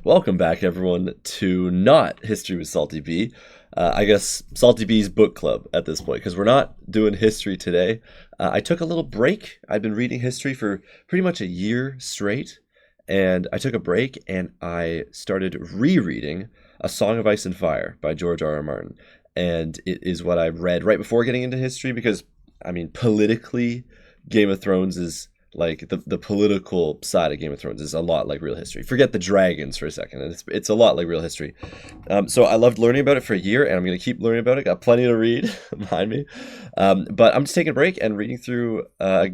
Welcome back, everyone, to not History with Salty B. I guess Salty B's book club at this point, because we're not doing history today. I took a little break. I've been reading history for pretty much a year straight, and I took a break and I started rereading A Song of Ice and Fire by George R. R. Martin. And it is what I read right before getting into history because, I mean, politically, Game of Thrones is like the political side of Game of Thrones is a lot like real history. Forget the dragons for a second. It's a lot like real history. So I loved learning about it for a year, and I'm going to keep learning about it. Got plenty to read behind me. But I'm just taking a break and reading through, a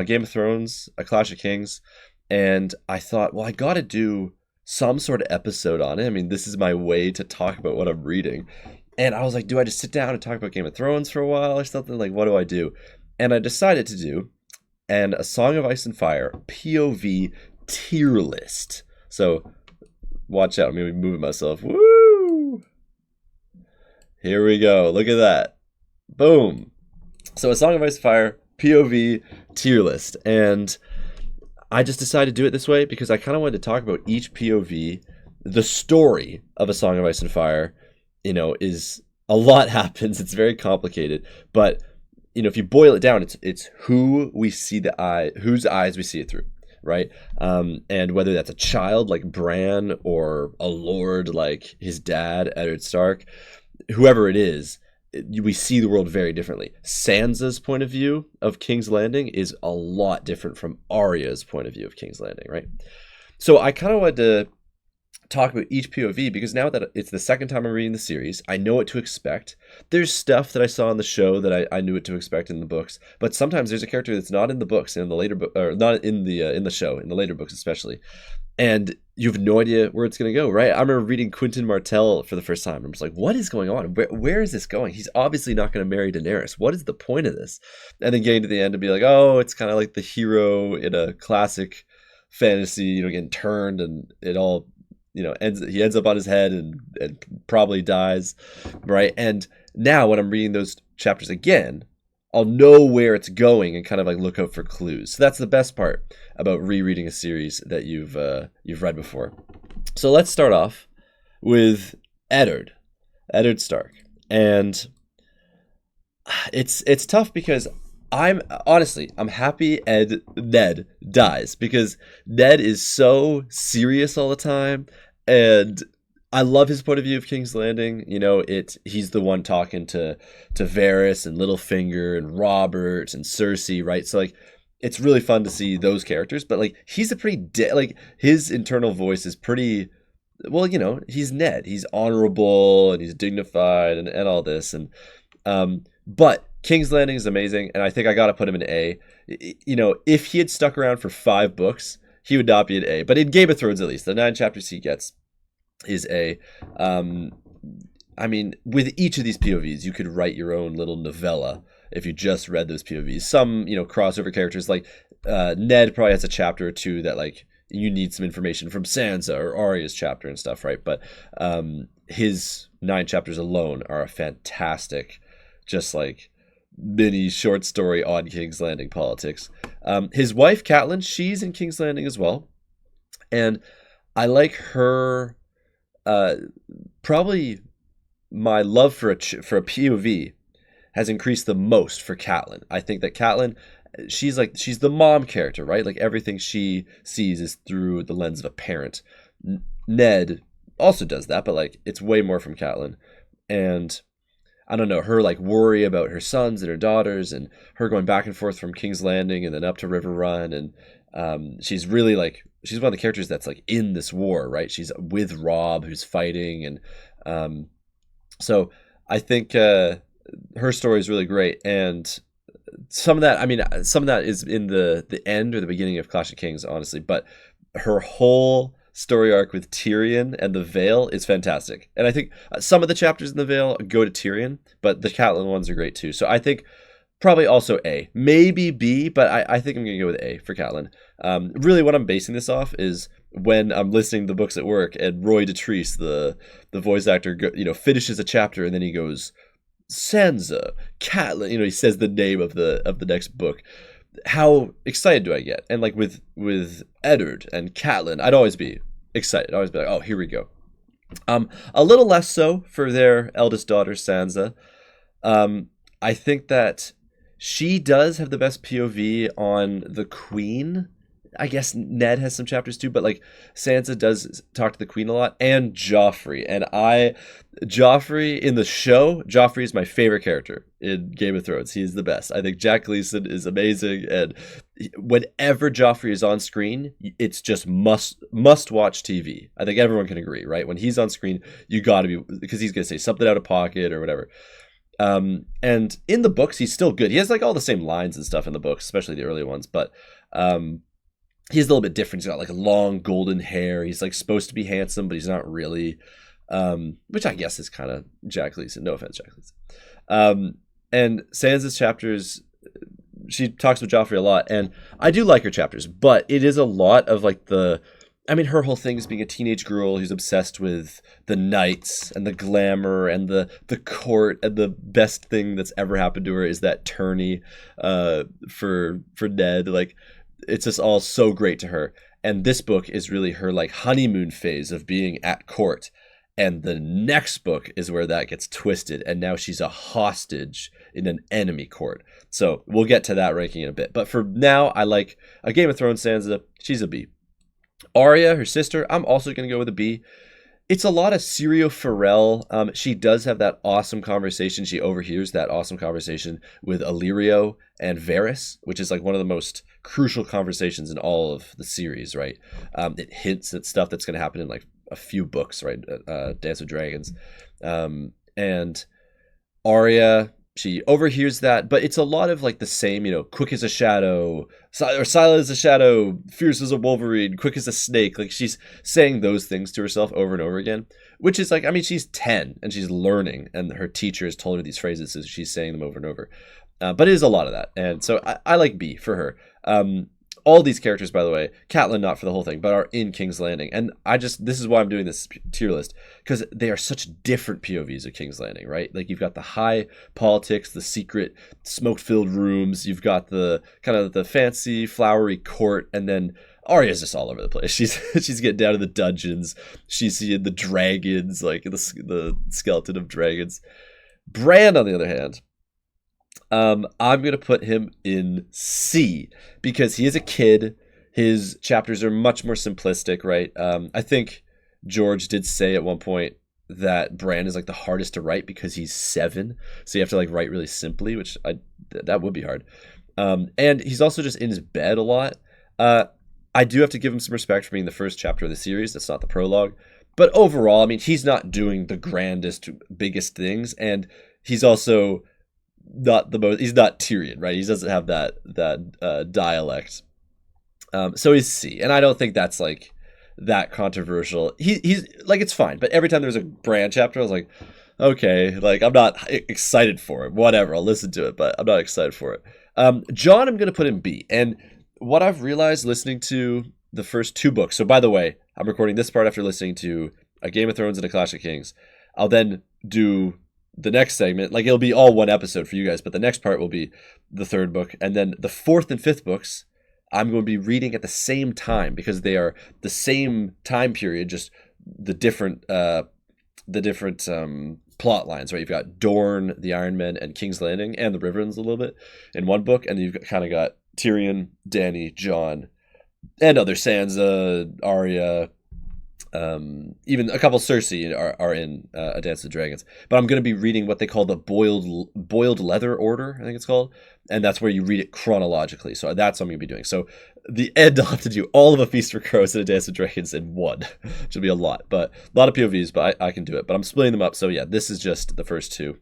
Game of Thrones, a Clash of Kings, and I thought, well, I got to do some sort of episode on it. I mean, this is my way to talk about what I'm reading. And I was like, do I just sit down and talk about Game of Thrones for a while or something? Like, what do I do? And I decided to do and A Song of Ice and Fire POV tier list. So watch out. I'm going to be moving myself. Woo! Here we go. Look at that. Boom. So A Song of Ice and Fire POV tier list. And I just decided to do it this way because I kind of wanted to talk about each POV. The story of A Song of Ice and Fire, is a lot happens. It's very complicated. But if you boil it down, it's who we see whose eyes we see it through, right? And whether that's a child like Bran or a lord like his dad, Eddard Stark, whoever it is, we see the world very differently. Sansa's point of view of King's Landing is a lot different from Arya's point of view of King's Landing, right? So I kind of wanted to talk about each POV because now that it's the second time I'm reading the series, I know what to expect. There's stuff that I saw in the show that I knew what to expect in the books, but sometimes there's a character that's not in the books, in the later book, or not in the show, in the later books especially, and you have no idea where it's going to go, right? I remember reading Quentin Martell for the first time. I'm just like, what is going on? Where is this going? He's obviously not going to marry Daenerys. What is the point of this? And then getting to the end and be like, oh, it's kind of like the hero in a classic fantasy, getting turned and it all he ends up on his head and probably dies, right? And now when I'm reading those chapters again, I'll know where it's going and kind of like look out for clues. So that's the best part about rereading a series that you've read before. So let's start off with Eddard Stark, and it's tough because I'm happy Ned dies because Ned is so serious all the time, and I love his point of view of King's Landing. He's the one talking to Varys and Littlefinger and Robert and Cersei, right? So like, it's really fun to see those characters, but like, he's a pretty his internal voice is pretty. Well, he's Ned. He's honorable and he's dignified and all this, and but King's Landing is amazing, and I think I got to put him in A. If he had stuck around for 5 books, he would not be an A. But in Game of Thrones, at least, the 9 chapters he gets is A. I mean, with each of these POVs, you could write your own little novella if you just read those POVs. Some, crossover characters, like Ned probably has a chapter or two that, like, you need some information from Sansa or Arya's chapter and stuff, right? But his 9 chapters alone are a fantastic, just like mini short story on King's Landing politics. His wife Catelyn, she's in King's Landing as well, and I like her. Probably my love for a POV has increased the most for Catelyn. I think that Catelyn, she's the mom character, right? Like everything she sees is through the lens of a parent. Ned also does that, but like it's way more from Catelyn, and I don't know, her like worry about her sons and her daughters and her going back and forth from King's Landing and then up to River Run. And she's really like, she's one of the characters that's like in this war, right? She's with Robb who's fighting. And so I think her story is really great. And some of that is in the end or the beginning of Clash of Kings, honestly, but her whole story arc with Tyrion and the Vale is fantastic. And I think some of the chapters in the Vale go to Tyrion, but the Catelyn ones are great too. So I think probably also A, maybe B, but I think I'm going to go with A for Catelyn. Really what I'm basing this off is when I'm listening to the books at work and Roy Dotrice, the voice actor, finishes a chapter and then he goes, Sansa, Catelyn, he says the name of the next book. How excited do I get? And like with Eddard and Catelyn, I'd always be excited. Always be like, oh, here we go. A little less so for their eldest daughter, Sansa. I think that she does have the best POV on the Queen. I guess Ned has some chapters too, but like Sansa does talk to the Queen a lot, and Joffrey. And Joffrey in the show, Joffrey is my favorite character in Game of Thrones. He's the best. I think Jack Gleeson is amazing, and whenever Joffrey is on screen, it's just must watch TV. I think everyone can agree, right? When he's on screen, you got to be, because he's gonna say something out of pocket or whatever. And in the books, he's still good. He has like all the same lines and stuff in the books, especially the early ones, but he's a little bit different. He's got like long golden hair. He's like supposed to be handsome, but he's not really. Which I guess is kind of Jack Gleeson. No offense, Jack Gleeson. And Sansa's chapters, she talks with Joffrey a lot, and I do like her chapters, but it is a lot of like her whole thing is being a teenage girl who's obsessed with the knights and the glamour and the court, and the best thing that's ever happened to her is that tourney for Ned. Like, it's just all so great to her. And this book is really her like honeymoon phase of being at court. And the next book is where that gets twisted, and now she's a hostage in an enemy court. So we'll get to that ranking in a bit. But for now, I like a Game of Thrones Sansa. She's a B. Arya, her sister, I'm also going to go with a B. It's a lot of Syrio Forel. She does have that awesome conversation. She overhears that awesome conversation with Illyrio and Varys, which is like one of the most crucial conversations in all of the series, right? It hints at stuff that's going to happen in like a few books, right? Dance with Dragons. And Arya, she overhears that, but it's a lot of like the same, quick as a shadow, or silent as a shadow, fierce as a wolverine, quick as a snake. Like, she's saying those things to herself over and over again, which is like, she's 10 and she's learning, and her teacher has told her these phrases, so she's saying them over and over. But it is a lot of that. And so I like B for her. All these characters, by the way, Catelyn not for the whole thing, but are in King's Landing. And this is why I'm doing this tier list, because they are such different POVs of King's Landing, right? Like, you've got the high politics, the secret smoke-filled rooms, you've got the kind of the fancy, flowery court, and then Arya's just all over the place. She's getting down to the dungeons, she's seeing the dragons, like the skeleton of dragons. Bran, on the other hand, I'm going to put him in C, because he is a kid. His chapters are much more simplistic, right? I think George did say at one point that Bran is like the hardest to write because he's 7. So you have to like write really simply, which that would be hard. And he's also just in his bed a lot. I do have to give him some respect for being the first chapter of the series. That's not the prologue. But overall, he's not doing the grandest, biggest things. And he's also not he's not Tyrion, right? He doesn't have that dialect. So he's C, and I don't think that's like that controversial. He's like, it's fine, but every time there's a Bran chapter, I was like, okay, like, I'm not excited for it. Whatever, I'll listen to it, but I'm not excited for it. Jon, I'm gonna put in B, and what I've realized listening to the first 2 books. So by the way, I'm recording this part after listening to A Game of Thrones and A Clash of Kings. I'll then do the next segment, like, it'll be all one episode for you guys, but the next part will be the 3rd book, and then the 4th and 5th books I'm going to be reading at the same time, because they are the same time period, just the different plot lines, right? You've got Dorne, the Iron Men, and King's Landing, and the Riverlands a little bit in one book, and you've kind of got Tyrion, Dany, Jon, and other Sansa, Arya, even a couple Cersei are in A Dance with Dragons. But I'm going to be reading what they call the boiled leather order, I think it's called, and that's where you read it chronologically. So that's what I'm going to be doing. So the end, I'll have to do all of A Feast for Crows and A Dance with Dragons in one, which will be a lot of POVs, but I can do it. But I'm splitting them up. So yeah, this is just the first 2.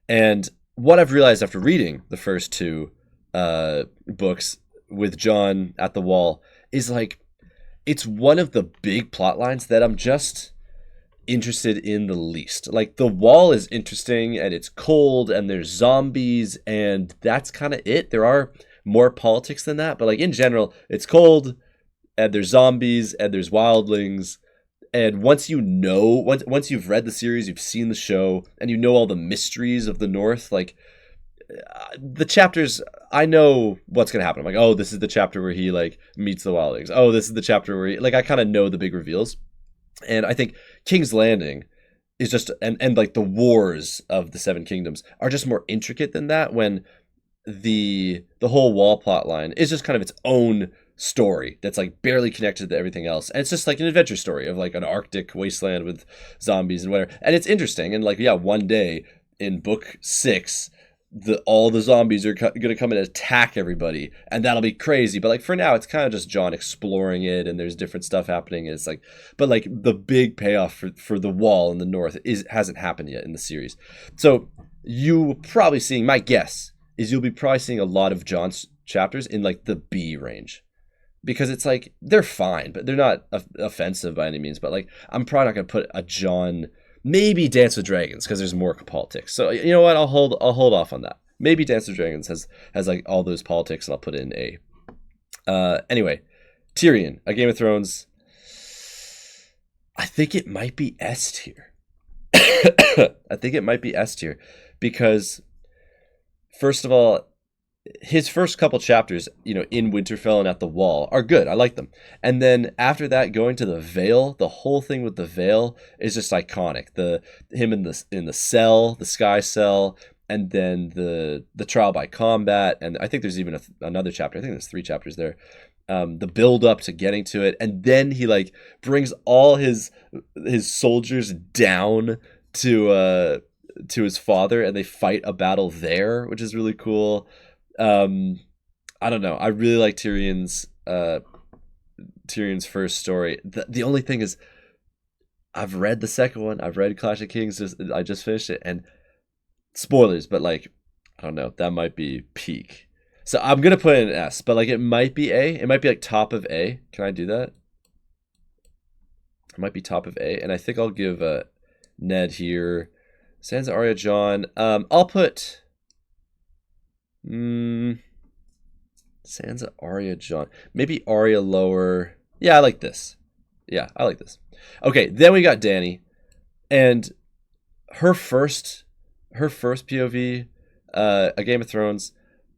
And what I've realized after reading the first 2 books with Jon at the wall is, like, it's one of the big plot lines that I'm just interested in the least. Like, the wall is interesting, and it's cold, and there's zombies, and that's kind of it. There are more politics than that, but like, in general, it's cold, and there's zombies, and there's wildlings. And once you've read the series, you've seen the show, and you know all the mysteries of the North, like, the chapters, I know what's gonna happen. I'm like, oh, this is the chapter where he like meets the wildlings. Oh, this is the chapter where he, like, I kind of know the big reveals. And I think King's Landing is just, and like the wars of the Seven Kingdoms are just more intricate than that, when the whole wall plot line is just kind of its own story that's like barely connected to everything else, and it's just like an adventure story of like an Arctic wasteland with zombies and whatever, and it's interesting. And like, yeah, one day in book 6, all the zombies are gonna come and attack everybody, and that'll be crazy. But like, for now, it's kind of just John exploring it, and there's different stuff happening, and it's like, but like the big payoff for the wall in the north hasn't happened yet in the series. So you probably seeing, my guess is you'll be probably seeing a lot of John's chapters in like the B range, because it's like, they're fine, but they're not offensive by any means. But like, I'm probably not gonna put a John. Maybe Dance with Dragons, because there's more politics. So you know what? I'll hold off on that. Maybe Dance with Dragons has like all those politics, and I'll put it in A. Anyway, Tyrion, A Game of Thrones. I think it might be S tier. I think it might be S tier, because first of all, his first couple chapters, in Winterfell and at the Wall, are good. I like them. And then after that, going to the Vale, the whole thing with the Vale is just iconic. Him in the cell, the Sky Cell, and then the trial by combat. And I think there's even another chapter. I think there's 3 chapters there. The build up to getting to it, and then he like brings all his soldiers down to his father, and they fight a battle there, which is really cool. I don't know. I really like Tyrion's first story. The only thing is, I've read the second one. I've read Clash of Kings. I just finished it, and spoilers, but like, I don't know. That might be peak. So I'm gonna put it in S, but like, it might be A. It might be like top of A. Can I do that? It might be top of A, and I think I'll give Ned here. Sansa, Arya, Jon. I'll put. Sansa, Arya, Jon. Maybe Arya lower. Yeah, I like this. Yeah, I like this. Okay, then we got Dany, and her first POV, A Game of Thrones,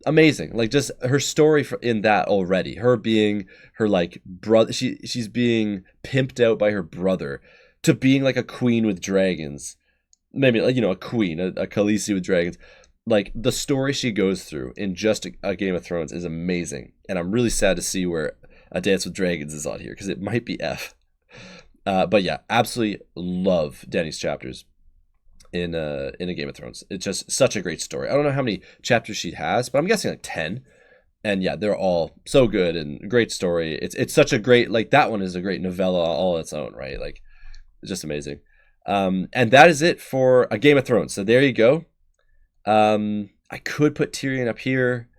amazing. Like, just her story in that already. Her being her like brother. She's being pimped out by her brother to being like a queen with dragons. Maybe like, a queen, a Khaleesi with dragons. Like, the story she goes through in just a Game of Thrones is amazing, and I'm really sad to see where A Dance with Dragons is on here, because it might be F. But yeah, absolutely love Dany's chapters in A Game of Thrones. It's just such a great story. I don't know how many chapters she has, but I'm guessing like 10. And yeah, they're all so good and great story. It's such a great, like, that one is a great novella all on its own, right? Like, it's just amazing. And that is it for A Game of Thrones. So there you go. I could put Tyrion up here,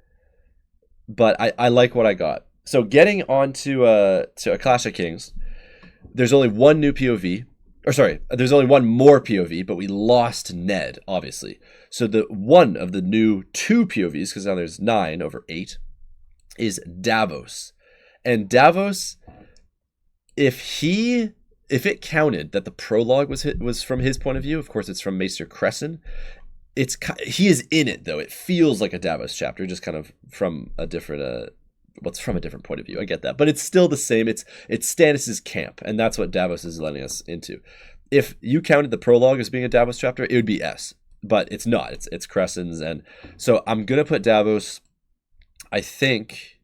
but I like what I got. So getting on to A Clash of Kings, there's only one new POV, or sorry, there's only one more POV, but we lost Ned, obviously. So the one of the new 2 POVs, because now there's 9 over 8, is Davos. And Davos, if it counted that the prologue was from his point of view, of course it's from Maester Cresson. He is in it though. It feels like a Davos chapter, just kind of from a different from a different point of view. I get that, but it's still the same. It's Stannis' camp, and that's what Davos is letting us into. If you counted the prologue as being a Davos chapter, it would be S, but it's not. It's Cresson's, and so I'm gonna put Davos. I think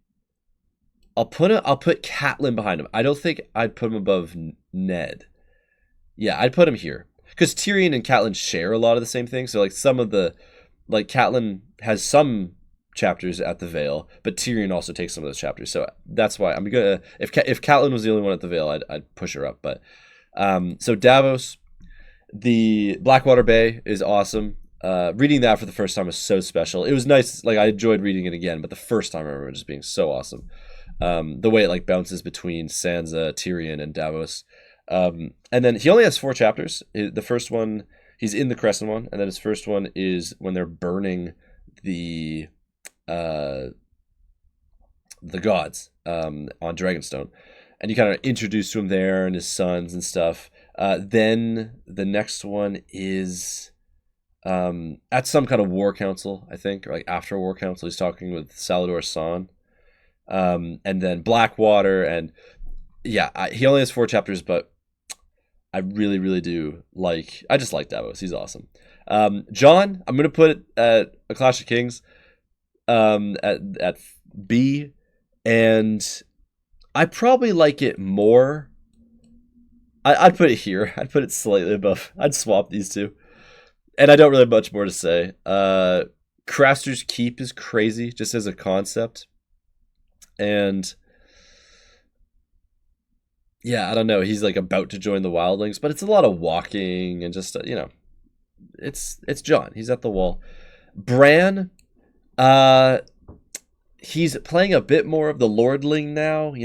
I'll put Catelyn behind him. I don't think I'd put him above Ned. Yeah, I'd put him here. Because Tyrion and Catelyn share a lot of the same things. So like, some of the, like, Catelyn has some chapters at the Vale, but Tyrion also takes some of those chapters. So that's why I'm gonna, if Catelyn was the only one at the Vale, I'd push her up. But so Davos, the Blackwater Bay is awesome. Reading that for the first time was so special. It was nice. Like, I enjoyed reading it again, but the first time I remember it just being so awesome. The way it like bounces between Sansa, Tyrion, and Davos. And then he only has 4 chapters. The first one, he's in the Crescent one, and then his first one is when they're burning the gods on Dragonstone, and you kind of introduce to him there and his sons and stuff. Then the next one is at some kind of war council, I think, or like after a war council. He's talking with Salador San, and then Blackwater, and yeah, he only has 4 chapters, but I really, really do like. I just like Davos. He's awesome. John, I'm gonna put it at A Clash of Kings, at B, and I probably like it more. I'd put it here. I'd put it slightly above. I'd swap these two. And I don't really have much more to say. Craster's Keep is crazy, just as a concept. And yeah, I don't know. He's like about to join the Wildlings, but it's a lot of walking and just it's John. He's at the wall. Bran, he's playing a bit more of the Lordling now.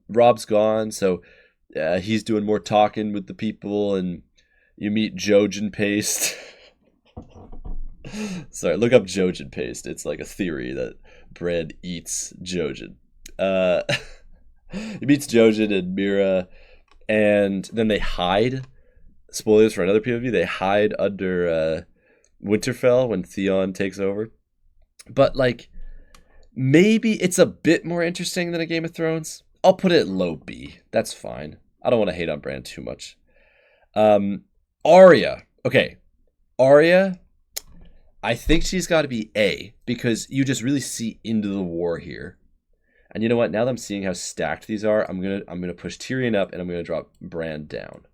Rob's gone, so he's doing more talking with the people, and you meet Jojen Paste. Sorry, look up Jojen Paste. It's like a theory that Bran eats Jojen. He meets Jojen and Mira, and then they hide. Spoilers for another POV. They hide under Winterfell when Theon takes over. But like, maybe it's a bit more interesting than a Game of Thrones. I'll put it low B. That's fine. I don't want to hate on Bran too much. Arya. Okay. Arya, I think she's got to be A, because you just really see into the war here. And you know what? Now that I'm seeing how stacked these are, I'm gonna push Tyrion up, and I'm gonna drop Bran down,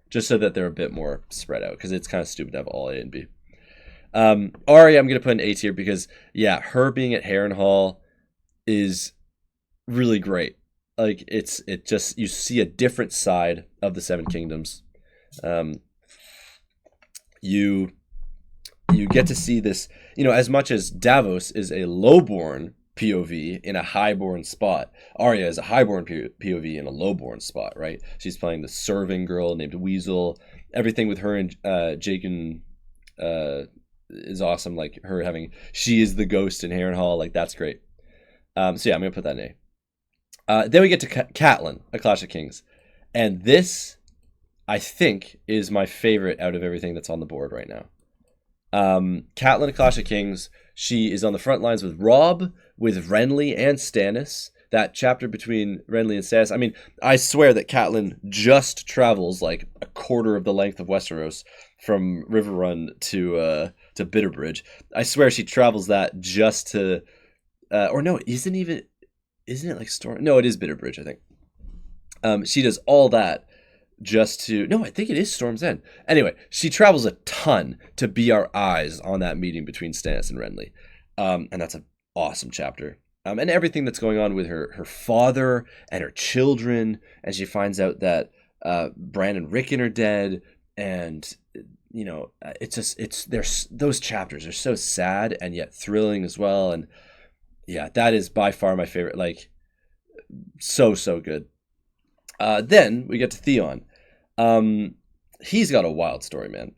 just so that they're a bit more spread out. Because it's kind of stupid to have all A and B. Arya, I'm gonna put an A tier because yeah, her being at Harrenhal is really great. Like it just, you see a different side of the Seven Kingdoms. You get to see this, as much as Davos is a lowborn POV in a highborn spot, Arya is a highborn POV in a lowborn spot, right? She's playing the serving girl named Weasel. Everything with her and Jaqen is awesome. Like she is the ghost in Harrenhal. Like that's great. So yeah, I'm gonna put that in A. Then we get to Catelyn, A Clash of Kings, and this, I think, is my favorite out of everything that's on the board right now. Catelyn, A Clash of Kings, she is on the front lines with Robb, with Renly and Stannis. That chapter between Renly and Stannis, I mean, I swear that Catelyn just travels like a quarter of the length of Westeros from Riverrun to Bitterbridge. I swear she travels that just to, or no, isn't it like Storm? No, it is Bitterbridge, I think. She does all that just to, no, I think it is Storm's End. Anyway, she travels a ton to be our eyes on that meeting between Stannis and Renly. And that's an awesome chapter. And everything that's going on with her father and her children, and she finds out that Bran and Rickon are dead, and those chapters are so sad and yet thrilling as well. And yeah, that is by far my favorite. Like, so good. Then we get to Theon. He's got a wild story, man.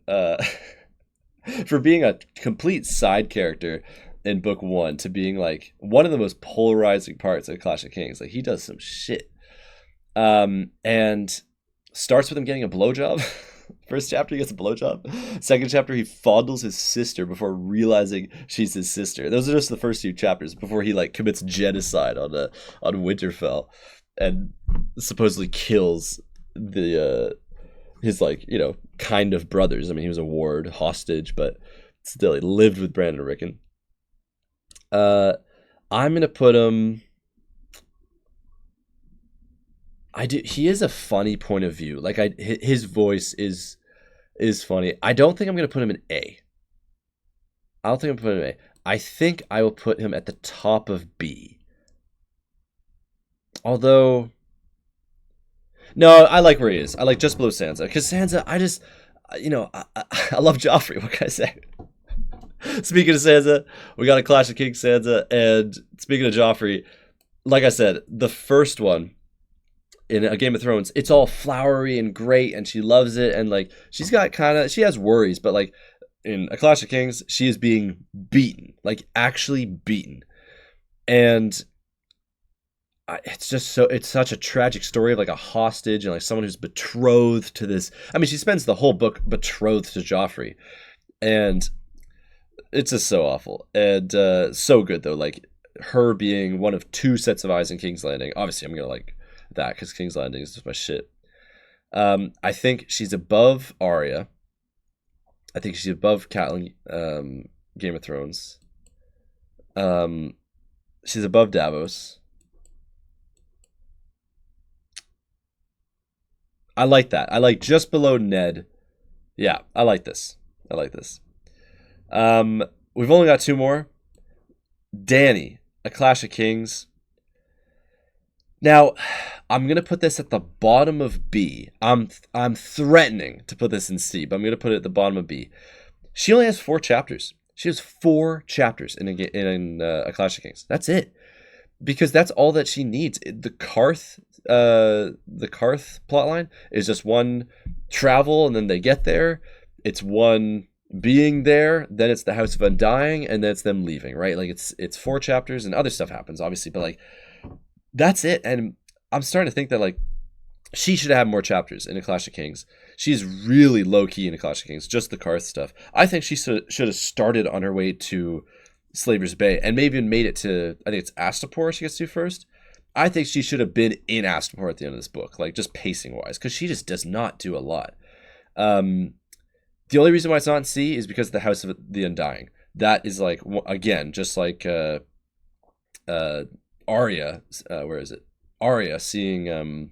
For being a complete side character in book 1 to being like one of the most polarizing parts of Clash of Kings. Like, he does some shit. And starts with him getting a blowjob. First chapter, he gets a blowjob. Second chapter, he fondles his sister before realizing she's his sister. Those are just the first 2 chapters before he like commits genocide on Winterfell and supposedly kills his kind of brothers. I mean, he was a ward hostage, but still, he lived with Bran and Rickon. I'm gonna put him. He is a funny point of view. Like his voice is funny. I don't think I'm gonna put him in A. I don't think I'm putting him in A. I think I will put him at the top of B. Although, no, I like where he is. I like just below Sansa, because Sansa, I love Joffrey. What can I say? Speaking of Sansa, we got a Clash of Kings Sansa, and speaking of Joffrey, like I said, the first one in A Game of Thrones, it's all flowery and great, and she loves it, and like she has worries, but like in A Clash of Kings, she is being beaten, like actually beaten, and it's such a tragic story of like a hostage and like someone who's betrothed to this. I mean, she spends the whole book betrothed to Joffrey, and it's just so awful and so good though. Like her being one of two sets of eyes in King's Landing. Obviously, I'm gonna like that because King's Landing is just my shit. I think she's above Arya. I think she's above Catelyn, Game of Thrones. She's above Davos. I like that. I like just below Ned. Yeah, I like this. I like this. We've only got two more. Dany, A Clash of Kings. Now, I'm gonna put this at the bottom of B. I'm threatening to put this in C, but I'm gonna put it at the bottom of B. She only has 4 chapters. She has 4 chapters in A Clash of Kings. That's it, because that's all that she needs. The Karth plotline is just one travel, and then they get there. It's one being there, then it's the House of Undying, and then it's them leaving. Right? Like it's 4 chapters, and other stuff happens, obviously, but like that's it. And I'm starting to think that like she should have more chapters in A Clash of Kings. She's really low key in A Clash of Kings, just the Karth stuff. I think she should have started on her way to Slaver's Bay and maybe even made it to, I think it's Astapor she gets to first. I think she should have been in Astapor at the end of this book, like just pacing wise, because she just does not do a lot. The only reason why it's not in C is because of the House of the Undying. That is like, again, just like Arya, where is it? Arya seeing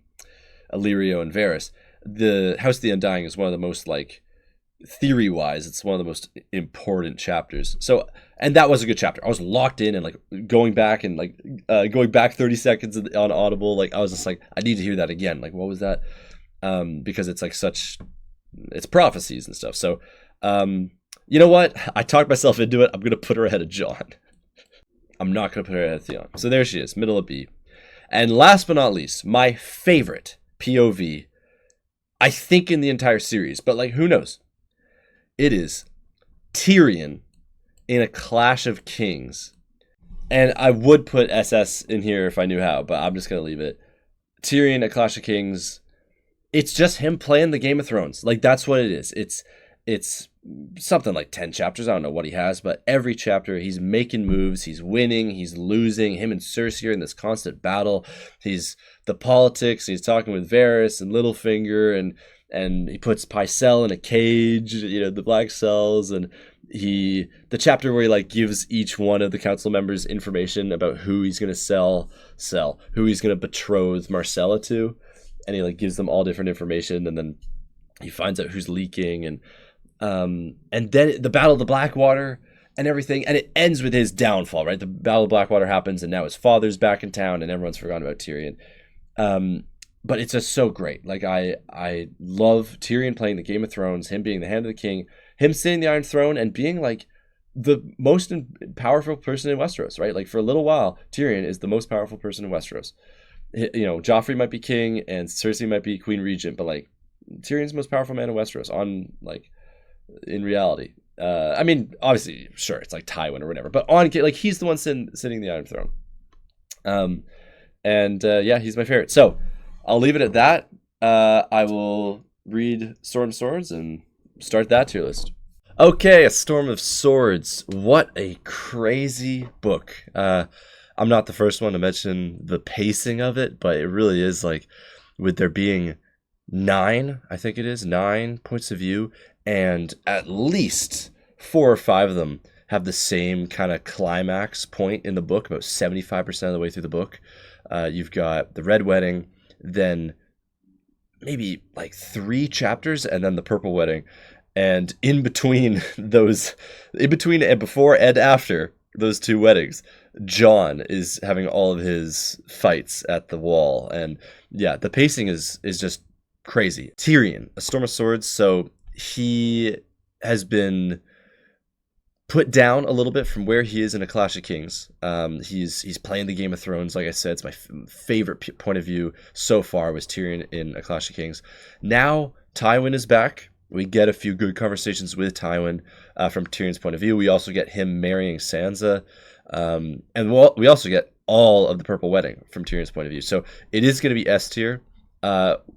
Illyrio and Varys. The House of the Undying is one of the most, like, theory-wise, it's one of the most important chapters. So, and that was a good chapter. I was locked in and, like, going back 30 seconds on Audible. Like, I was just like, I need to hear that again. Like, what was that? Because it's, like, it's prophecies and stuff. So, you know what? I talked myself into it. I'm going to put her ahead of Jon. I'm not going to put her ahead of Theon. So there she is, middle of B. And last but not least, my favorite POV, I think in the entire series, but like who knows? It is Tyrion in A Clash of Kings. And I would put SS in here if I knew how, but I'm just going to leave it. Tyrion, A Clash of Kings. It's just him playing the Game of Thrones. Like that's what it is. It's something like 10 chapters. I don't know what he has, but every chapter he's making moves, he's winning, he's losing. Him and Cersei are in this constant battle. He's the politics, he's talking with Varys and Littlefinger, and he puts Pycelle in a cage, the black cells, and the chapter where he like gives each one of the council members information about who he's gonna sell, who he's gonna betroth Marcella to, and he like gives them all different information, and then he finds out who's leaking, and then the Battle of the Blackwater and everything, and it ends with his downfall, right? The Battle of Blackwater happens, and now his father's back in town, and everyone's forgotten about Tyrion. But it's just so great. Like I love Tyrion playing the Game of Thrones, him being the Hand of the King, him sitting the Iron Throne, and being like the most powerful person in Westeros, right? Like for a little while, Tyrion is the most powerful person in Westeros. Joffrey might be king, and Cersei might be Queen Regent, but like Tyrion's the most powerful man in Westeros in reality. I mean, obviously, sure, it's like Tywin or whatever, but he's the one sitting the Iron Throne. Yeah, he's my favorite. So I'll leave it at that. I will read Storm of Swords and start that tier list. Okay, A Storm of Swords. What a crazy book. I'm not the first one to mention the pacing of it, but it really is like, with there being 9 points of view, and at least 4 or 5 of them have the same kind of climax point in the book, about 75% of the way through the book. You've got the Red Wedding, then maybe like 3 chapters, and then the Purple Wedding. And in between and before and after those 2 weddings, Jon is having all of his fights at the wall. And yeah, the pacing is just crazy. Tyrion, A Storm of Swords. So he has been put down a little bit from where he is in A Clash of Kings. He's playing the Game of Thrones. Like I said, it's my favorite point of view so far was Tyrion in A Clash of Kings. Now Tywin is back. We get a few good conversations with Tywin from Tyrion's point of view. We also get him marrying Sansa. And we also get all of the Purple Wedding from Tyrion's point of view. So it is going to be S tier.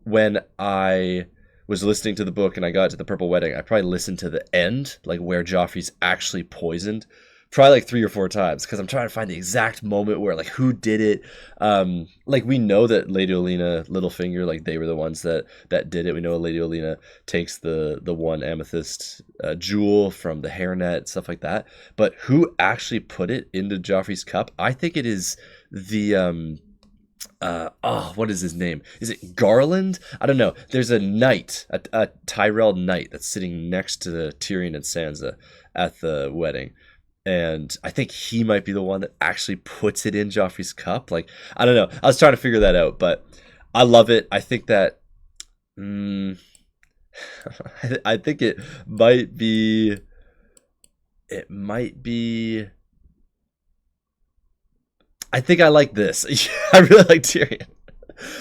When I was listening to the book and I got to the Purple Wedding, I probably listened to the end, like where Joffrey's actually poisoned, probably like 3 or 4 times, because I'm trying to find the exact moment where, like, who did it. Like, we know that Lady Olenna, Littlefinger, like, they were the ones that did it. We know Lady Olenna takes the one amethyst jewel from the hairnet, stuff like that. But who actually put it into Joffrey's cup? I think it is the what is his name? Is it Garland? I don't know. There's a knight, a Tyrell knight that's sitting next to Tyrion and Sansa at the wedding. And I think he might be the one that actually puts it in Joffrey's cup. Like, I don't know. I was trying to figure that out, but I love it. I think that I think it might be I think I like this. I really like Tyrion.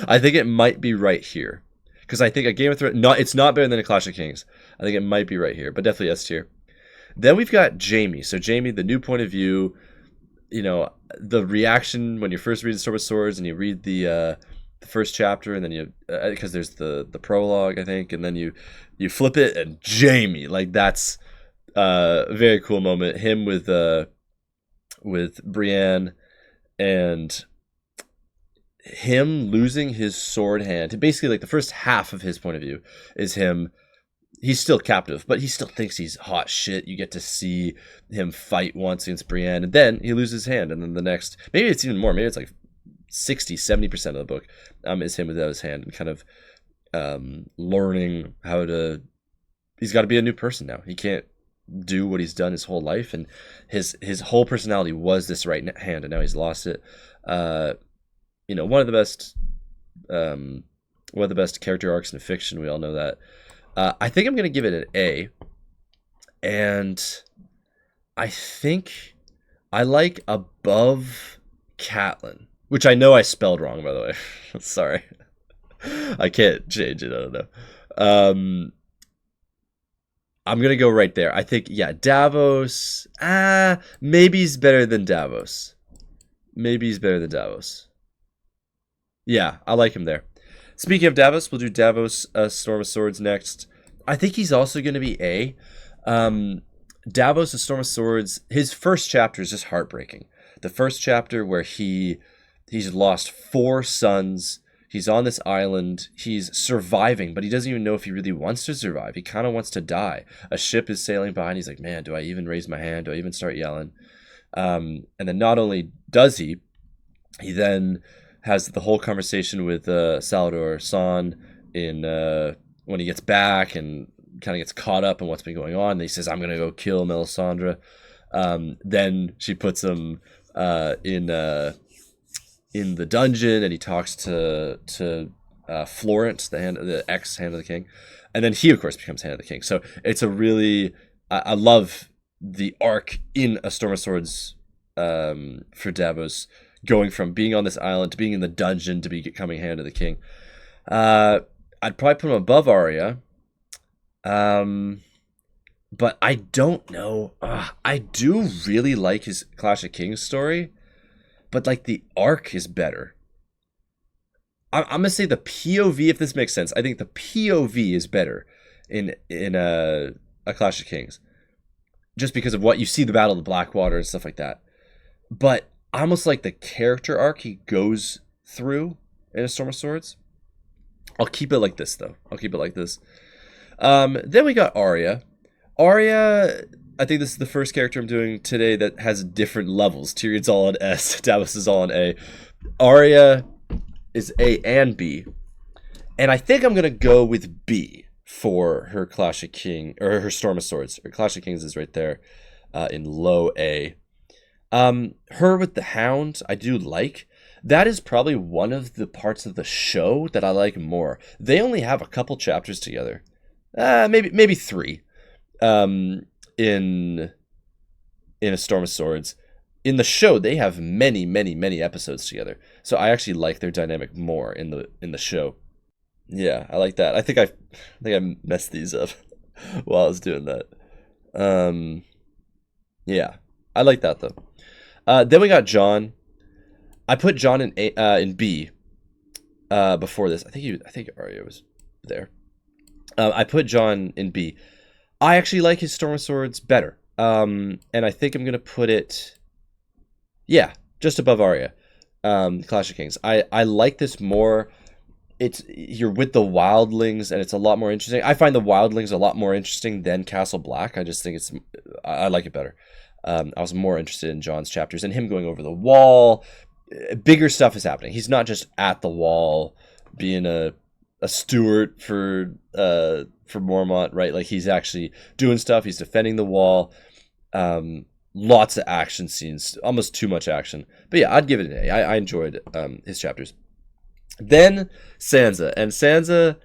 I think it might be right here. Because I think a Game of Thrones, it's not better than a Clash of Kings. I think it might be right here, but definitely S tier. Then we've got Jaime. So Jaime, the new point of view, you know, the reaction when you first read the Storm of Swords and you read the first chapter, and then you, because there's the prologue, I think, and then you flip it and Jaime, like, that's a very cool moment. Him with Brienne, and him losing his sword hand. Basically, like, the first half of his point of view is him. He's still captive, but he still thinks he's hot shit. You get to see him fight once against Brienne, and then he loses his hand. And then the next, maybe it's even more, maybe it's like 60-70% of the book is him without his hand, and kind of learning how to, he's got to be a new person now. He can't do what he's done his whole life, and his whole personality was this right hand, and now he's lost it. You know, one of the best character arcs in fiction. We all know that. I think I'm going to give it an A, and I think I like above Catelyn, which I know I spelled wrong, by the way. Sorry. I can't change it. I don't know. I'm going to go right there. I think, yeah, Davos, maybe he's better than Davos. Yeah, I like him there. Speaking of Davos, we'll do Davos Storm of Swords next. I think he's also going to be A. Davos, the Storm of Swords, his first chapter is just heartbreaking. The first chapter where he's lost 4 sons. He's on this island. He's surviving, but he doesn't even know if he really wants to survive. He kind of wants to die. A ship is sailing by, and he's like, man, do I even raise my hand? Do I even start yelling? And then not only does he then has the whole conversation with Salvador San in when he gets back and kind of gets caught up in what's been going on. And he says, I'm going to go kill Melisandre. Then she puts him in the dungeon, and he talks to Florent, the ex Hand of the King. And then he, of course, becomes Hand of the King. So it's a really, I love the arc in A Storm of Swords for Davos, going from being on this island to being in the dungeon to becoming Hand of the King. I'd probably put him above Arya. But I don't know. I do really like his Clash of Kings story, but, like, the arc is better. I'm gonna say the POV, if this makes sense. I think the POV is better in a Clash of Kings, just because of what you see, the Battle of the Blackwater and stuff like that. But I almost like the character arc he goes through in A Storm of Swords. I'll keep it like this, though. Then we got Arya. Arya, I think this is the first character I'm doing today that has different levels. Tyrion's all on S, Davos is all on A. Arya is A and B. And I think I'm going to go with B for her Clash of Kings, or her Storm of Swords. Her Clash of Kings is right there in low A. Her with the Hound, I do like. That is probably one of the parts of the show that I like more. They only have a couple chapters together. Maybe 3. In A Storm of Swords. In the show, they have many, many, many episodes together. So I actually like their dynamic more in the show. Yeah, I like that. I think I messed these up while I was doing that. Yeah, I like that though. Then we got Jon. I put Jon in B before this. I think Arya was there. I put John in B. I actually like his Storm of Swords better. And I think I'm going to put it, yeah, just above Arya, Clash of Kings. I like this more. You're with the wildlings, and it's a lot more interesting. I find the wildlings a lot more interesting than Castle Black. I just think I like it better. I was more interested in John's chapters and him going over the wall. Bigger stuff is happening. He's not just at the wall being a steward for Mormont, right? Like, he's actually doing stuff. He's defending the wall. Lots of action scenes, almost too much action. But yeah, I'd give it an A. I enjoyed his chapters. Then Sansa, and Sansa,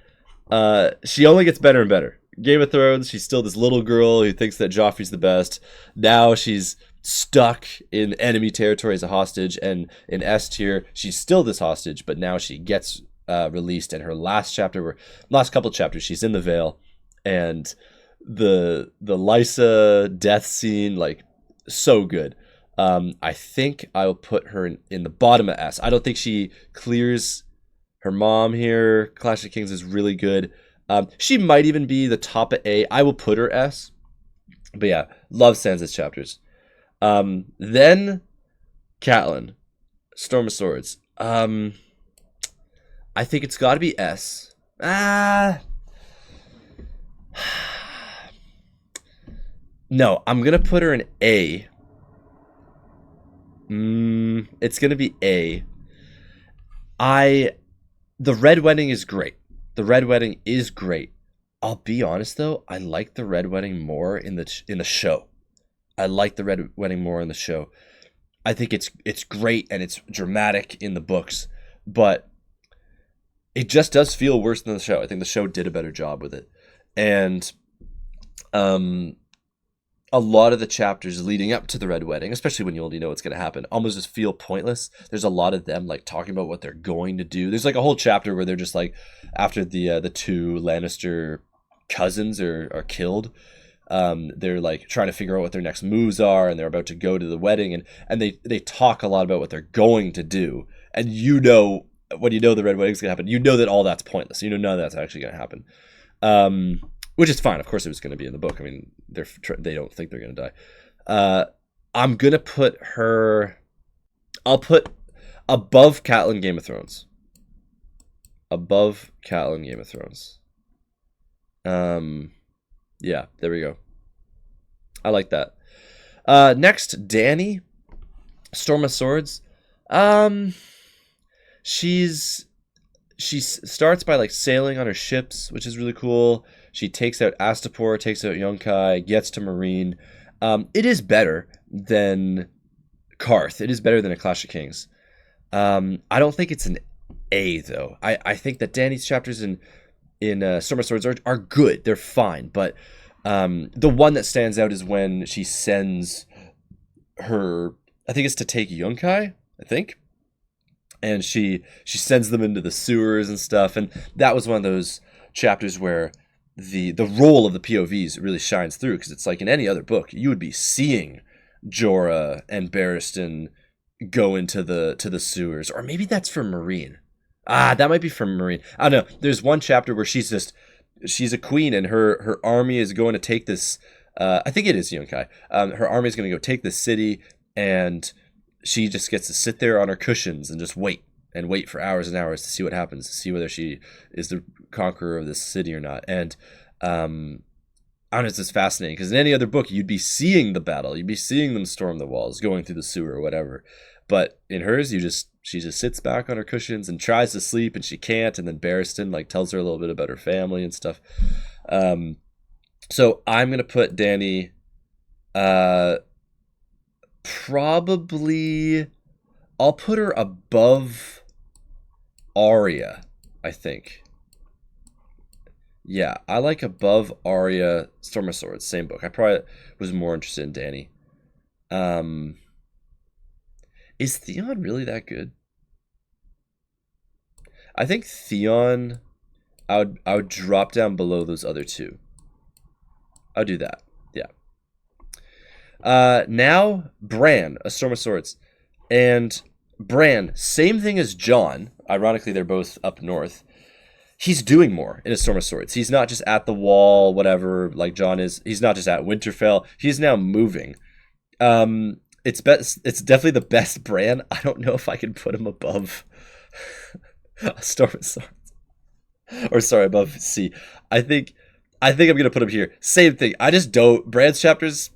she only gets better and better. Game of Thrones, she's still this little girl who thinks that Joffrey's the best. Now she's stuck in enemy territory as a hostage, and in S tier, she's still this hostage, but now she gets released. And her last couple chapters, she's in the Vale, and the Lysa death scene, like, so good. I think I'll put her in the bottom of S. I don't think she clears her mom here. Clash of Kings is really good. She might even be the top of A. I will put her S. But yeah, love Sansa's chapters. Then Catelyn, Storm of Swords. I think it's got to be S. No, I'm going to put her in A. It's going to be A. The Red Wedding is great. The Red Wedding is great. I'll be honest though, I like the Red Wedding more in the show. I like the Red Wedding more in the show. I think it's great and it's dramatic in the books, but it just does feel worse than the show. I think the show did a better job with it. And a lot of the chapters leading up to the Red Wedding, especially when you already know what's going to happen, almost just feel pointless. There's a lot of them like talking about what they're going to do. There's like a whole chapter where they're just like, after the two Lannister cousins are killed, they're like trying to figure out what their next moves are, and they're about to go to the wedding, and they talk a lot about what they're going to do. And when you know the Red Wedding's going to happen, you know that all that's pointless. You know none of that's actually going to happen. Which is fine. Of course, it was going to be in the book. I mean, they don't think they're going to die. I'm going to put her... I'll put above Catelyn Game of Thrones. Above Catelyn Game of Thrones. Yeah, there we go. I like that. Next, Dany, Storm of Swords. She starts by like sailing on her ships, which is really cool. She takes out Astapor, takes out Yunkai, gets to Meereen. It is better than Karth. It is better than a Clash of Kings. I don't think it's an A, though. I think that Dany's chapters in Storm of Swords are good. They're fine. But the one that stands out is when she sends her... I think it's to take Yunkai, I think. And she sends them into the sewers and stuff. And that was one of those chapters where the role of the POVs really shines through, because it's like in any other book, you would be seeing Jorah and Barristan go into the sewers. Or maybe that's from Meereen. That might be from Meereen. I don't know. There's one chapter where she's a queen, and her army is going to take this... I think it is Yunkai. Her army is going to go take this city, and she just gets to sit there on her cushions and just wait for hours and hours to see what happens, to see whether she is the conqueror of this city or not. And I don't know, it's just fascinating, because in any other book, you'd be seeing the battle. You'd be seeing them storm the walls, going through the sewer or whatever. But in hers, she just sits back on her cushions and tries to sleep, and she can't. And then Barristan like tells her a little bit about her family and stuff. So I'm going to put Dany probably... I'll put her above Arya, I think. Yeah, I like above Arya, Storm of Swords, same book. I probably was more interested in Dany. Is Theon really that good? I think Theon, I would drop down below those other two. I'll do that. Yeah. Now Bran, A Storm of Swords. And Bran, same thing as Jon. Ironically, they're both up north. he's doing more in A Storm of Swords. He's not just at the wall, whatever, like John is. He's not just at Winterfell. He's now moving. It's best. It's definitely the best brand. I don't know if I can put him above A Storm of Swords, or sorry, above C. I think I'm gonna put him here. Same thing. I just don't. Brand's chapters,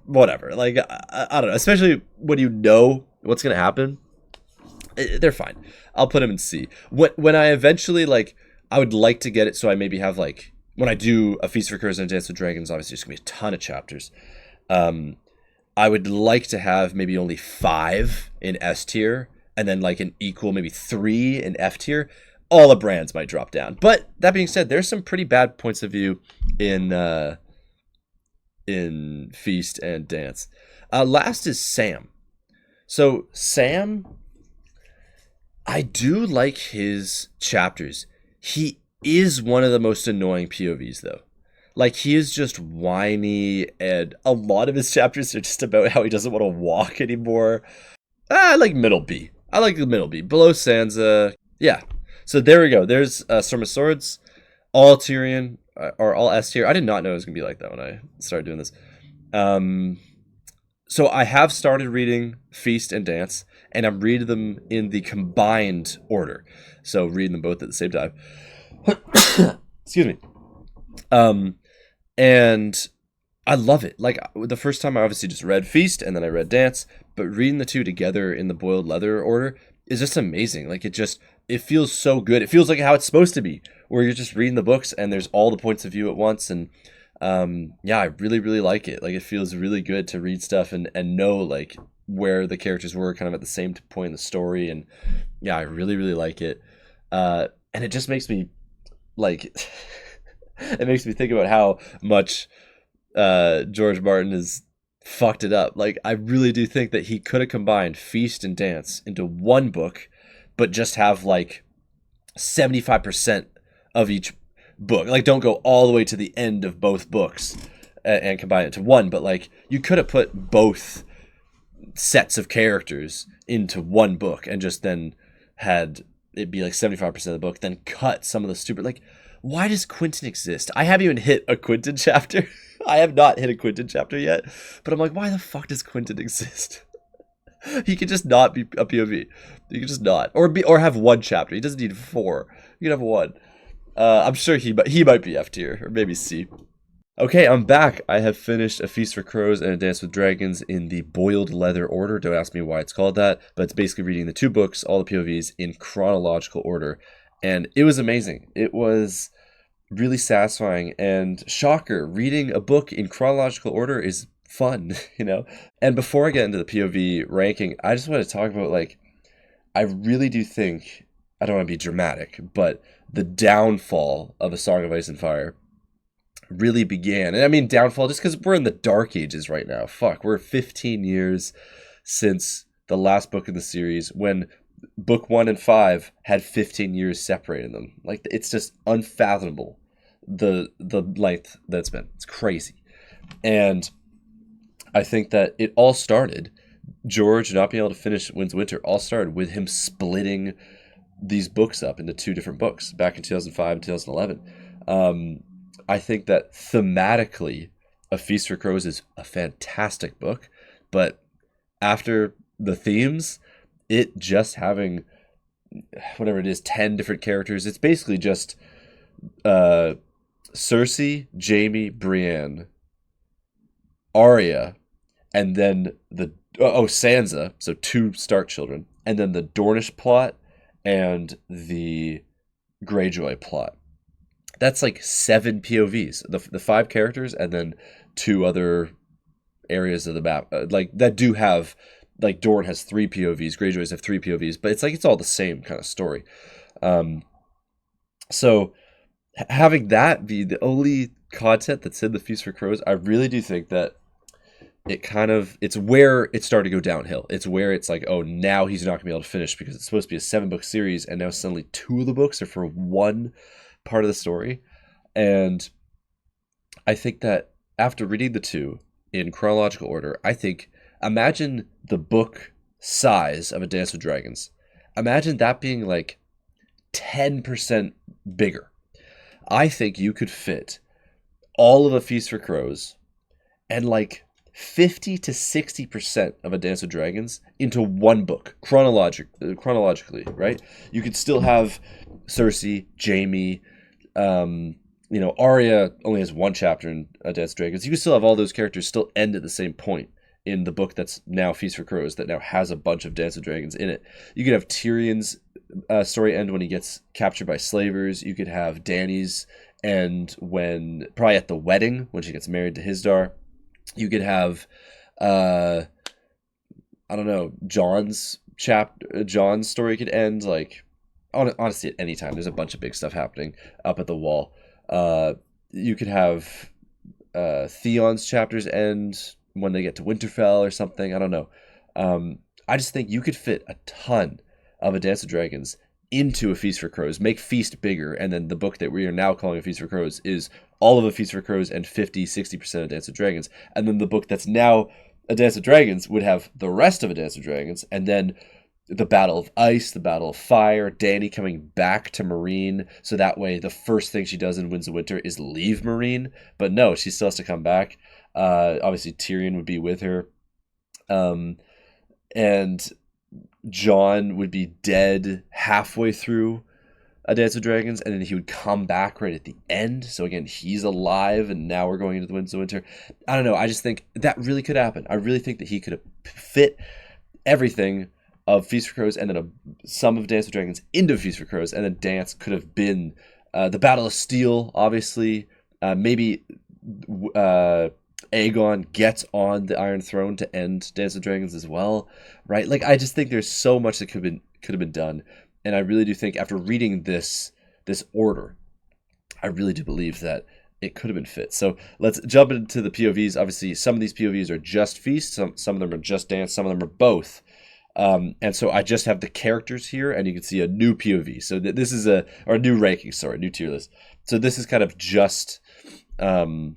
whatever. Like I don't know. Especially when you know what's gonna happen, they're fine. I'll put him in C. When I eventually like, I would like to get it so I maybe have like when I do A Feast for Crows and a Dance with Dragons. Obviously, there's gonna be a ton of chapters. I would like to have maybe only 5 in S tier, and then like an equal maybe 3 in F tier. All the brands might drop down. But that being said, there's some pretty bad points of view in Feast and Dance. Last is Sam. So Sam, I do like his chapters. He is one of the most annoying POVs though. Like he is just whiny, and a lot of his chapters are just about how he doesn't want to walk anymore. I like middle B. I like the middle B. Below Sansa, yeah. So there we go. There's Storm of Swords, all Tyrion, or all S tier. I did not know it was going to be like that when I started doing this. So I have started reading Feast and Dance, and I'm reading them in the combined order. So reading them both at the same time. Excuse me. And I love it. Like the first time I obviously just read Feast and then I read Dance, but reading the two together in the boiled leather order is just amazing. Like it feels so good. It feels like how it's supposed to be, where you're just reading the books and there's all the points of view at once. And yeah, I really, really like it. Like it feels really good to read stuff and know like where the characters were kind of at the same point in the story. And yeah, I really, really like it. And it just makes me like, it makes me think about how much George Martin has fucked it up. Like I really do think that he could have combined Feast and Dance into one book, but just have like 75% of each book. Like don't go all the way to the end of both books and combine it to one, but like you could have put both sets of characters into one book and just then had it be like 75% of the book, then cut some of the stupid, like why does Quentin exist? I haven't even hit a Quentin chapter. I have not hit a Quentin chapter yet, but I'm like, why the fuck does Quentin exist? He could just not be a POV. He could just not, or have one chapter. He doesn't need 4. You can have 1. I'm sure he might be F tier or maybe C. Okay, I'm back. I have finished A Feast for Crows and A Dance with Dragons in the boiled leather order. Don't ask me why it's called that, but it's basically reading the 2 books, all the POVs in chronological order, and it was amazing. It was really satisfying, and shocker, reading a book in chronological order is fun, you know? And before I get into the POV ranking, I just want to talk about, like, I really do think, I don't want to be dramatic, but the downfall of A Song of Ice and Fire really began. And I mean downfall just because we're in the dark ages right now. Fuck, we're 15 years since the last book in the series, when book 1 and 5 had 15 years separating them. Like, it's just unfathomable the length that's been. It's crazy. And I think that it all started, George not being able to finish Winds Winter, all started with him splitting these books up into 2 different books back in 2005 and 2011. I think that thematically, A Feast for Crows is a fantastic book, but after the themes, it just having whatever it is, 10 different characters, it's basically just Cersei, Jaime, Brienne, Arya, and then Sansa, so 2 Stark children, and then the Dornish plot and the Greyjoy plot. That's like 7 POVs, the 5 characters, and then 2 other areas of the map, like that do have, like Dorne has 3 POVs, Greyjoys have 3 POVs, but it's like it's all the same kind of story. So having that be the only content that's in the Feast for Crows, I really do think that it's where it started to go downhill. It's where it's like, oh, now he's not going to be able to finish because it's supposed to be a 7-book series, and now suddenly 2 of the books are for one part of the story. And I think that after reading the 2 in chronological order, I think, imagine the book size of A Dance with Dragons. Imagine that being like 10% bigger. I think you could fit all of A Feast for Crows and like 50 to 60% of A Dance with Dragons into one book, chronologically, right? You could still have Cersei, Jaime, Arya only has one chapter in A Dance with Dragons. You can still have all those characters still end at the same point in the book that's now Feast for Crows, that now has a bunch of Dance with Dragons in it. You could have Tyrion's story end when he gets captured by slavers. You could have Dany's end when, probably at the wedding, when she gets married to Hisdar. You could have, I don't know, John's story could end like, honestly, at any time. There's a bunch of big stuff happening up at the wall. You could have Theon's chapters end when they get to Winterfell or something. I don't know. I just think you could fit a ton of A Dance of Dragons into A Feast for Crows, make Feast bigger, and then the book that we are now calling A Feast for Crows is all of A Feast for Crows and 50-60% of Dance of Dragons. And then the book that's now A Dance of Dragons would have the rest of A Dance of Dragons, and then the Battle of Ice, the Battle of Fire, Dany coming back to Meereen, so that way the first thing she does in Winds of Winter is leave Meereen, but no, she still has to come back. Obviously Tyrion would be with her, and Jon would be dead halfway through A Dance of Dragons, and then he would come back right at the end. So again, he's alive, and now we're going into the Winds of Winter. I don't know. I just think that really could happen. I really think that he could have fit everything of Feast for Crows and then some of Dance of Dragons into Feast for Crows, and then Dance could have been the Battle of Steel, obviously. Maybe Aegon gets on the Iron Throne to end Dance of Dragons as well, right? Like, I just think there's so much that could have been done, and I really do think after reading this order, I really do believe that it could have been fit. So let's jump into the POVs. Obviously, some of these POVs are just Feast, some of them are just Dance, some of them are both. And so I just have the characters here, and you can see a new POV. So this is a new ranking, new tier list. So this is kind of just Feast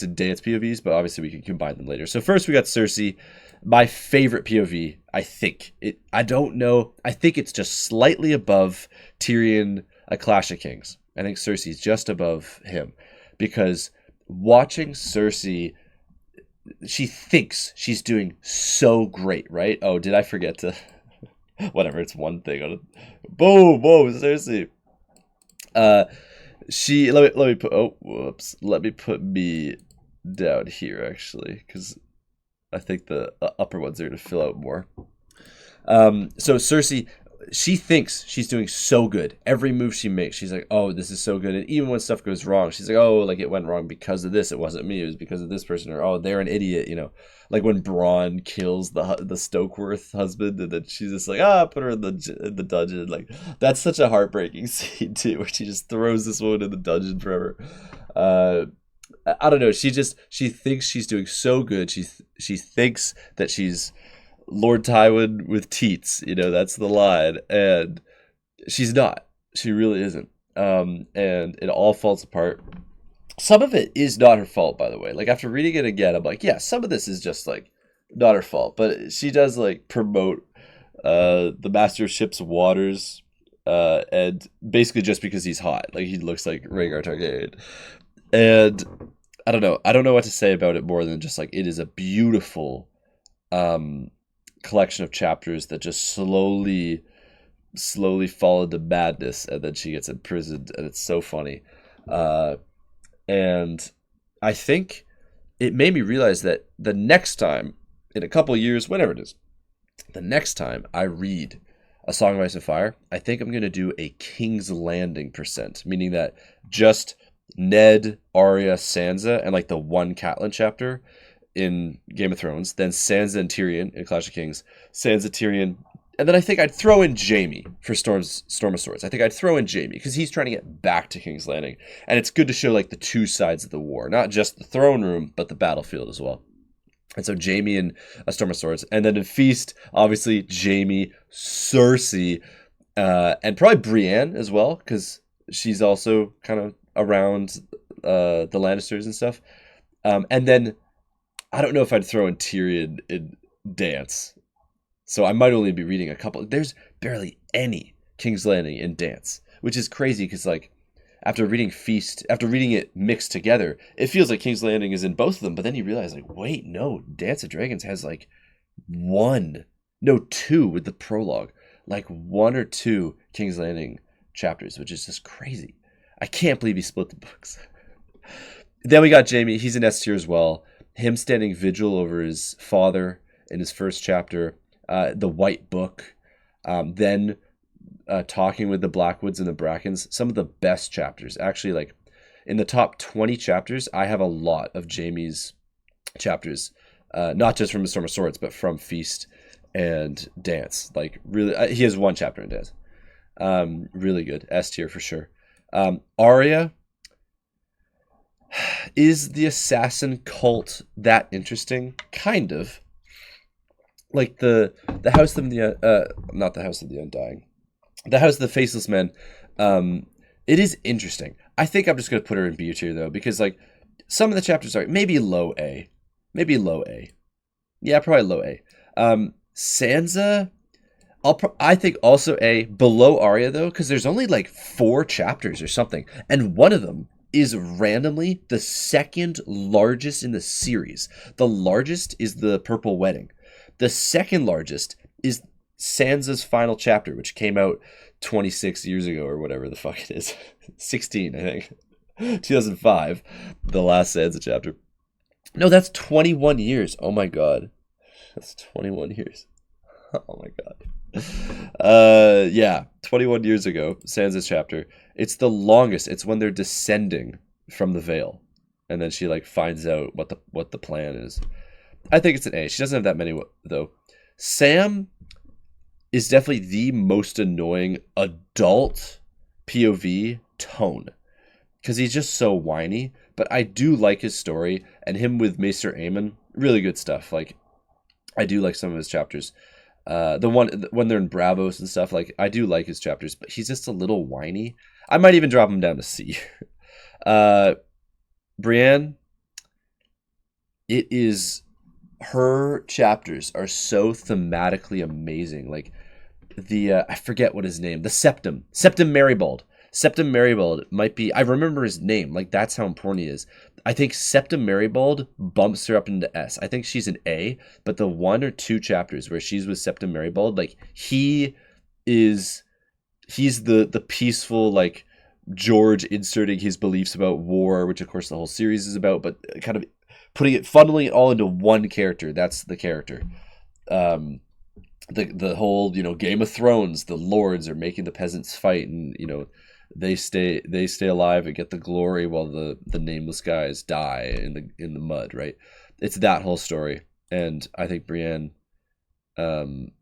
and Dance POVs, but obviously we can combine them later. So first we got Cersei, my favorite POV. I think I don't know. I think it's just slightly above Tyrion, A Clash of Kings. I think Cersei's just above him, because watching Cersei, she thinks she's doing so great, right? Oh, did I forget to? Whatever, it's one thing on it. Boom, Cersei. Let me put. Oh, whoops. Let me put me down here actually, because I think the upper ones are going to fill out more. So Cersei, she thinks she's doing so good. Every move she makes, she's like, oh, this is so good. And even when stuff goes wrong, she's like, oh, like it went wrong because of this. It wasn't me. It was because of this person. Or, oh, they're an idiot, Like when Bronn kills the Stokeworth husband, and then she's just like, put her in the dungeon. Like, that's such a heartbreaking scene too, where she just throws this woman in the dungeon forever. I don't know. She thinks she's doing so good. She thinks that she's Lord Tywin with teats, that's the line, and she's not. She really isn't. And it all falls apart. Some of it is not her fault, by the way. Like, after reading it again, I'm like, yeah, some of this is just like not her fault, but she does like promote the Master of Ships Waters, and basically just because he's hot, like he looks like Rhaegar Targaryen, and I don't know what to say about it more than just like it is a beautiful collection of chapters that just slowly fall into madness, and then she gets imprisoned, and it's so funny. And I think it made me realize that the next time, in a couple of years, whenever it is, the next time I read A Song of Ice and Fire, I think I'm going to do a King's Landing %, meaning that just Ned, Arya, Sansa, and like the one Catelyn chapter in Game of Thrones, then Sansa and Tyrion in Clash of Kings, Sansa, Tyrion, and then I think I'd throw in Jaime for Storm of Swords. I think I'd throw in Jaime because he's trying to get back to King's Landing, and it's good to show like the two sides of the war, not just the throne room, but the battlefield as well. And so Jaime and A Storm of Swords, and then in Feast, obviously Jaime, Cersei, and probably Brienne as well, because she's also kind of around the Lannisters and stuff. And then I don't know if I'd throw in Tyrion in Dance. So I might only be reading a couple. There's barely any King's Landing in Dance, which is crazy because like after reading Feast, after reading it mixed together, it feels like King's Landing is in both of them. But then you realize, like, wait, no, Dance of Dragons has like two with the prologue, like 1 or 2 King's Landing chapters, which is just crazy. I can't believe he split the books. Then we got Jamie. He's in S tier as well. Him standing vigil over his father in his first chapter, the White Book, then talking with the Blackwoods and the Brackens. Some of the best chapters. Actually, like in the top 20 chapters, I have a lot of Jamie's chapters, not just from the Storm of Swords, but from Feast and Dance. Like really, he has 1 chapter in Dance. Really good. S tier for sure. Arya. Is the assassin cult that interesting? Kind of. Like the House of the not the House of the Undying, the House of the Faceless Men. It is interesting. I think I'm just gonna put her in B tier though, because like some of the chapters are maybe low A, yeah, probably low A. Sansa, I think also A, below Arya though, because there's only like 4 chapters or something, and one of them is randomly the second largest in the series. The largest is the Purple Wedding. The second largest is Sansa's final chapter, which came out 26 years ago or whatever the fuck it is. 16, I think. 2005, the last Sansa chapter. No, that's 21 years. Oh my god. That's 21 years. Oh my god. Yeah, 21 years ago, Sansa's chapter. It's the longest. It's when they're descending from the veil, and then she like finds out what the plan is. I think it's an A. She doesn't have that many though. Sam is definitely the most annoying adult POV tone because he's just so whiny. But I do like his story, and him with Maester Aemon, really good stuff. Like I do like some of his chapters. The one when they're in Bravos and stuff, like I do like his chapters, but he's just a little whiny. I might even drop him down to C. Brienne, it is, her chapters are so thematically amazing. Like the I forget what his name, the Septim Maribald. Septim Maribald might be, I remember his name, like that's how important he is. I think Septim Maribald bumps her up into S. I think she's an A, but the 1 or 2 chapters where she's with Septim Maribald, like he's the peaceful, like George inserting his beliefs about war, which of course the whole series is about, but kind of funneling it all into one character. That's the character. The whole, Game of Thrones, the lords are making the peasants fight, and they stay alive and get the glory while the nameless guys die in the mud, right? It's that whole story. And I think Brienne, I'm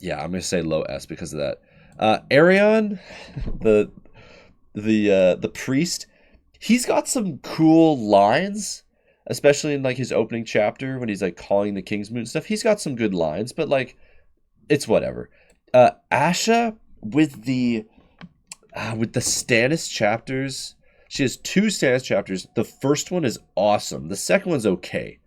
gonna say low S because of that. Arion, the priest, he's got some cool lines, especially in like his opening chapter when he's like calling the Kingsmoot and stuff. He's got some good lines, but like it's whatever. Asha with the Stannis chapters, she has 2 Stannis chapters. The first one is awesome. The second one's okay.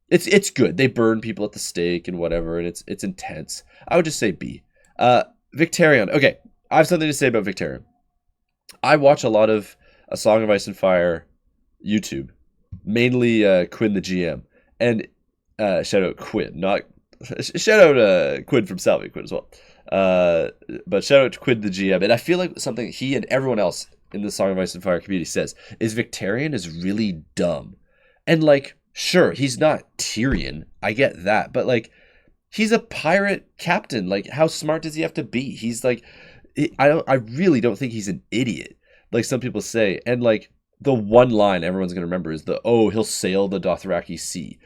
It's good. They burn people at the stake and whatever, and it's intense. I would just say B. Victarion. Okay, I have something to say about Victarion. I watch a lot of A Song of Ice and Fire YouTube, mainly Quinn the GM, and shout out Quinn, shout out Quinn from Salvy, Quinn as well. But shout out to Quinn the GM, and I feel like something he and everyone else in the Song of Ice and Fire community says is Victarion is really dumb, and like sure he's not Tyrion, I get that, but like he's a pirate captain. Like how smart does he have to be? He's like, I really don't think he's an idiot like some people say, and like the one line everyone's gonna remember is he'll sail the Dothraki Sea.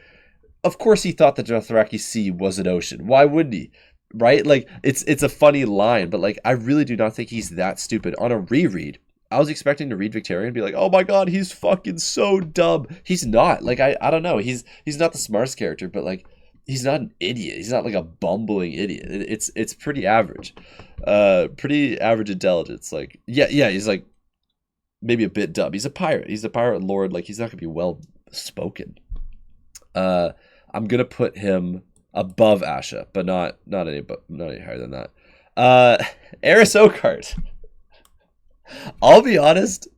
Of course he thought the Dothraki Sea was an ocean. Why wouldn't he? Right? Like it's a funny line, but like I really do not think he's that stupid. On a reread, I was expecting to read Victarion and be like, oh my god, he's fucking so dumb. He's not. Like I don't know. He's not the smartest character, but like he's not an idiot. He's not like a bumbling idiot. It's pretty average. Pretty average intelligence. Like yeah, he's like maybe a bit dumb. He's a pirate. He's a pirate lord. Like he's not gonna be well spoken. I'm gonna put him above Asha, but not any higher than that. Eris Oakheart. I'll be honest.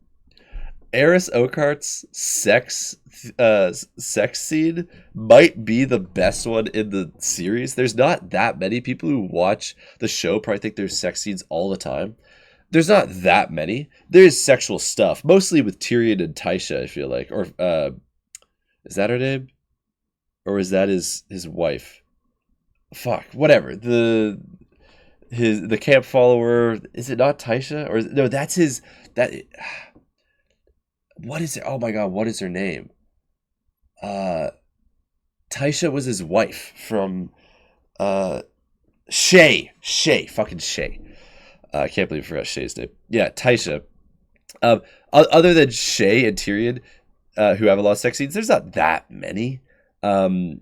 Eris Oakhart's sex scene might be the best one in the series. There's not that many people who watch the show probably think there's sex scenes all the time. There's not that many. There is sexual stuff, mostly with Tyrion and Tysha, I feel like. Or is that her name? Or is that his wife? Fuck, whatever. The camp follower, is it not Tysha? Or no, that's his that what is it? Oh my god, what is her name? Tysha was his wife from Shay. Fucking Shay. I can't believe I forgot Shay's name. Yeah, Tysha. Other than Shay and Tyrion, who have a lot of sex scenes, there's not that many. Theon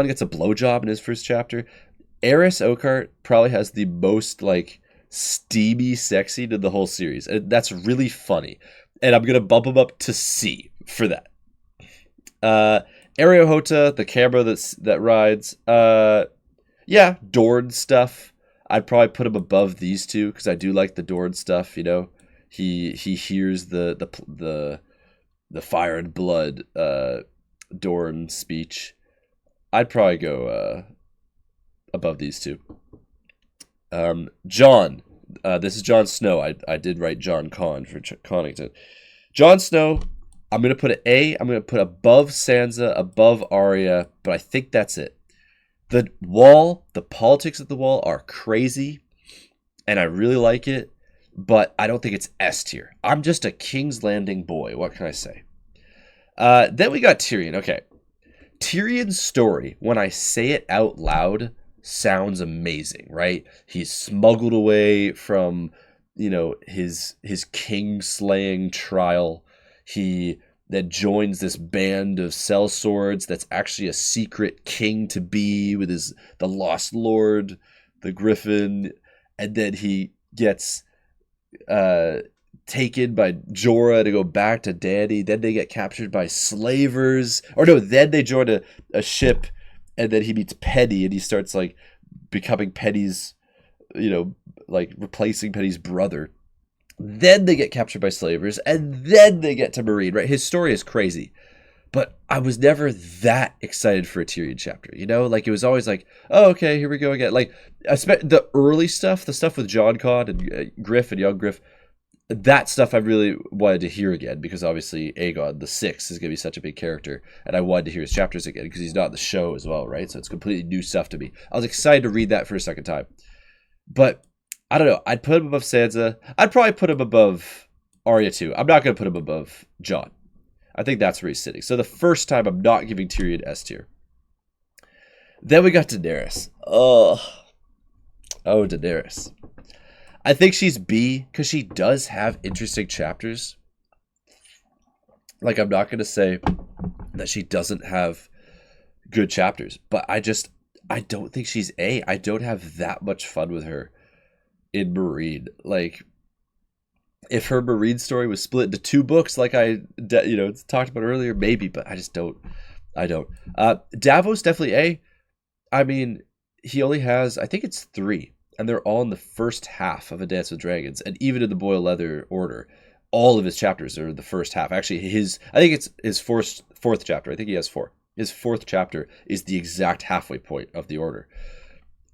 gets a blowjob in his first chapter. Eris Oakheart probably has the most like steamy sex scene in the whole series, and that's really funny. And I'm gonna bump him up to C for that. Ariohota, the camera that rides. Yeah, Dorn stuff. I'd probably put him above these two because I do like the Dorn stuff. You know, he hears the fire and blood Dorn speech. I'd probably go above these two. Jon. This is Jon Snow. I did write Jon Con for Connington. Jon Snow, I'm going to put an A. I'm going to put above Sansa, above Arya, but I think that's it. The Wall, the politics of the Wall are crazy, and I really like it, but I don't think it's S tier. I'm just a King's Landing boy. What can I say? Then we got Tyrion. Okay. Tyrion's story, when I say it out loud, sounds amazing, right? He's smuggled away from, his king slaying trial. He then joins this band of sellswords that's actually a secret king to be with the Lost Lord, the Griffin, and then he gets taken by Jorah to go back to Dany. Then they get captured by slavers. Or no, then they join a ship, and then he meets Penny, and he starts like becoming Penny's, like replacing Penny's brother. Then they get captured by slavers, and then they get to Meereen, right? His story is crazy. But I was never that excited for a Tyrion chapter, Like, it was always like, oh, okay, here we go again. Like, the early stuff, the stuff with Jon Con and Griff and young Griff, that stuff I really wanted to hear again, because obviously Aegon the Sixth is going to be such a big character, and I wanted to hear his chapters again because he's not in the show as well, right? So it's completely new stuff to me. I was excited to read that for a second time. But I don't know. I'd put him above Sansa. I'd probably put him above Arya too. I'm not going to put him above Jon. I think that's where he's sitting. So the first time I'm not giving Tyrion S tier. Then we got Daenerys. Oh, Daenerys. I think she's B because she does have interesting chapters. Like, I'm not going to say that she doesn't have good chapters, but I don't think she's A. I don't have that much fun with her in Meereen. Like, if her Meereen story was split into 2 books, like I talked about earlier, maybe, but I don't. Davos, definitely A. I mean, he only has, I think it's 3. And they're all in the first half of A Dance with Dragons. And even in the Boil Leather order, all of his chapters are the first half. Actually, I think it's his fourth chapter. I think he has 4. His 4th chapter is the exact halfway point of the order.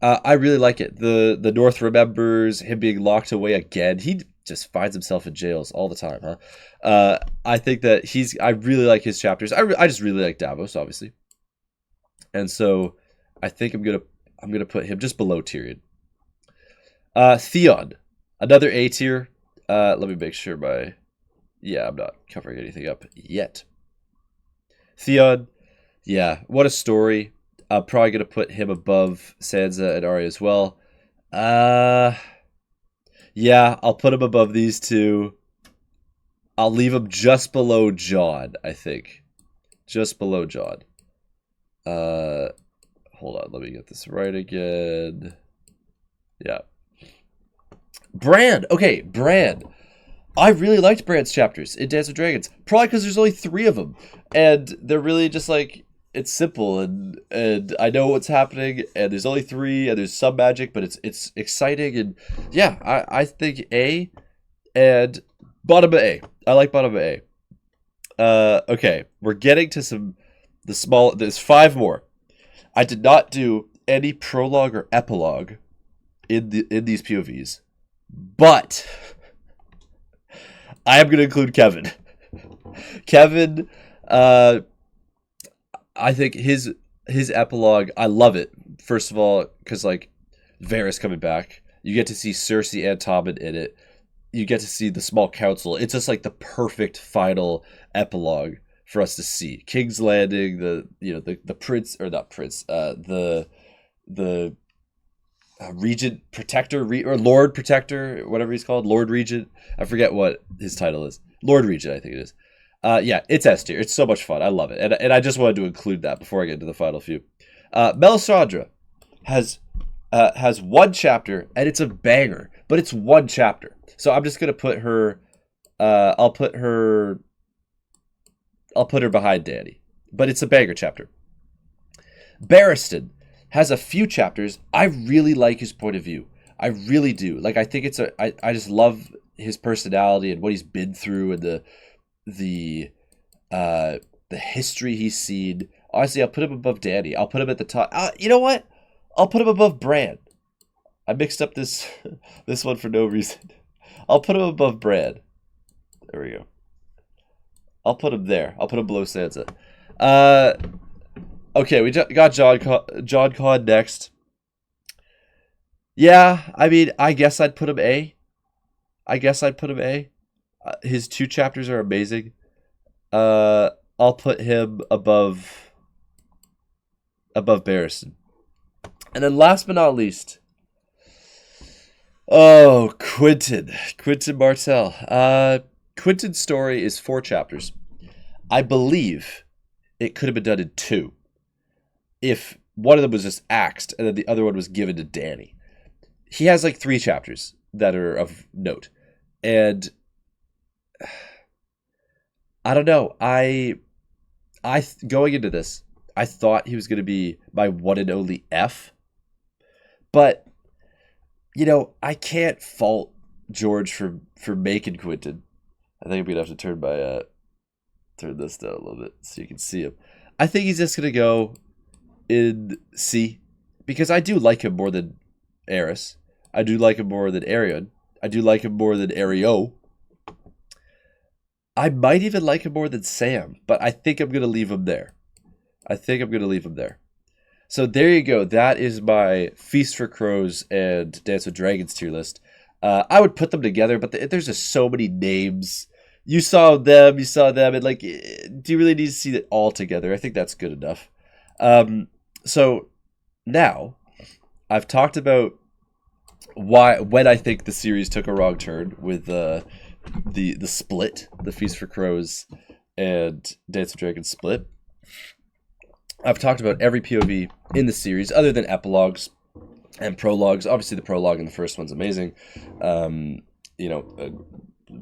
I really like it. The North remembers him being locked away again. He just finds himself in jails all the time, huh? I think that I really like his chapters. I just really like Davos, obviously. And so I think I'm gonna put him just below Tyrion. Theon, another A tier. Let me make sure I'm not covering anything up yet. Theon, yeah, what a story. I'm probably going to put him above Sansa and Arya as well. Yeah, I'll put him above these 2. I'll leave him just below Jon, I think. Just below Jon. Hold on, let me get this right again. Yeah. Bran. Okay, Bran. I really liked Bran's chapters in Dance with Dragons. Probably because there's only 3 of them. And they're really just like, it's simple. And I know what's happening. And there's only 3. And there's some magic. But it's exciting. And yeah, I think A. And bottom of A. I like bottom of A. Okay, we're getting to there's 5 more. I did not do any prologue or epilogue in these POVs, but I am going to include Kevin. Kevin, I think his epilogue, I love it. First of all, because like Varys coming back, you get to see Cersei and Tommen in it. You get to see the small council. It's just like the perfect final epilogue for us to see. King's Landing, the prince, or not prince, the regent protector, or lord protector, whatever he's called, lord regent. I forget what his title is. Lord regent, I think it is. Yeah, it's S tier. It's so much fun. I love it, and I just wanted to include that before I get into the final few. Melisandre has 1 chapter, and it's a banger, but it's 1 chapter. So I'm just gonna put her. I'll put her behind Dany, but it's a banger chapter. Barristan has a few chapters. I really like his point of view. I really do. Like, I think I just love his personality and what he's been through, and the history he's seen. Honestly, I'll put him above Dany. I'll put him at the top. You know what? I'll put him above Bran. I mixed up this one for no reason. I'll put him above Bran. There we go. I'll put him there. I'll put him below Sansa. Okay, we got Jon Con next. Yeah, I mean, I guess I'd put him A. His 2 chapters are amazing. I'll put him above Barristan. And then last but not least, Quentin Martell. Quentin's story is 4 chapters. I believe it could have been done in 2 if one of them was just axed and then the other one was given to Dany. He has like 3 chapters that are of note. And I don't know. I going into this, I thought he was going to be my one and only F. But I can't fault George for making Quentin. I think I'm gonna have to turn this down a little bit so you can see him. I think he's just gonna go in C, because I do like him more than Aerys. I do like him more than Arion. I do like him more than Ario. I might even like him more than Sam, but I think I'm gonna leave him there. So there you go. That is my Feast for Crows and Dance with Dragons tier list. I would put them together, but there's just so many names. You saw them, and like, do you really need to see it all together? I think that's good enough. So now I've talked about when I think the series took a wrong turn with the split, the Feast for Crows and Dance with Dragons split. I've talked about every POV in the series, other than epilogues and prologues. Obviously, the prologue in the first one's amazing. A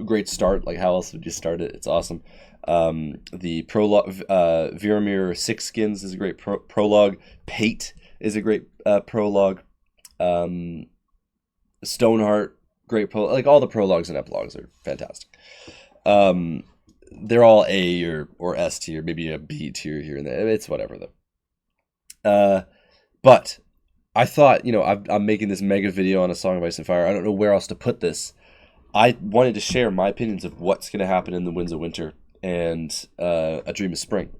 great start. Like, how else would you start it? It's awesome. The prologue, Viramir Six Skins is a great prologue. Pate is a great prologue. Stoneheart, great prologue. Like, all the prologues and epilogues are fantastic. They're all A or S tier, maybe a B tier here and there. It's whatever though. But I thought, I'm making this mega video on A Song of Ice and Fire. I don't know where else to put this. I wanted to share my opinions of what's going to happen in the Winds of Winter and A Dream of Spring,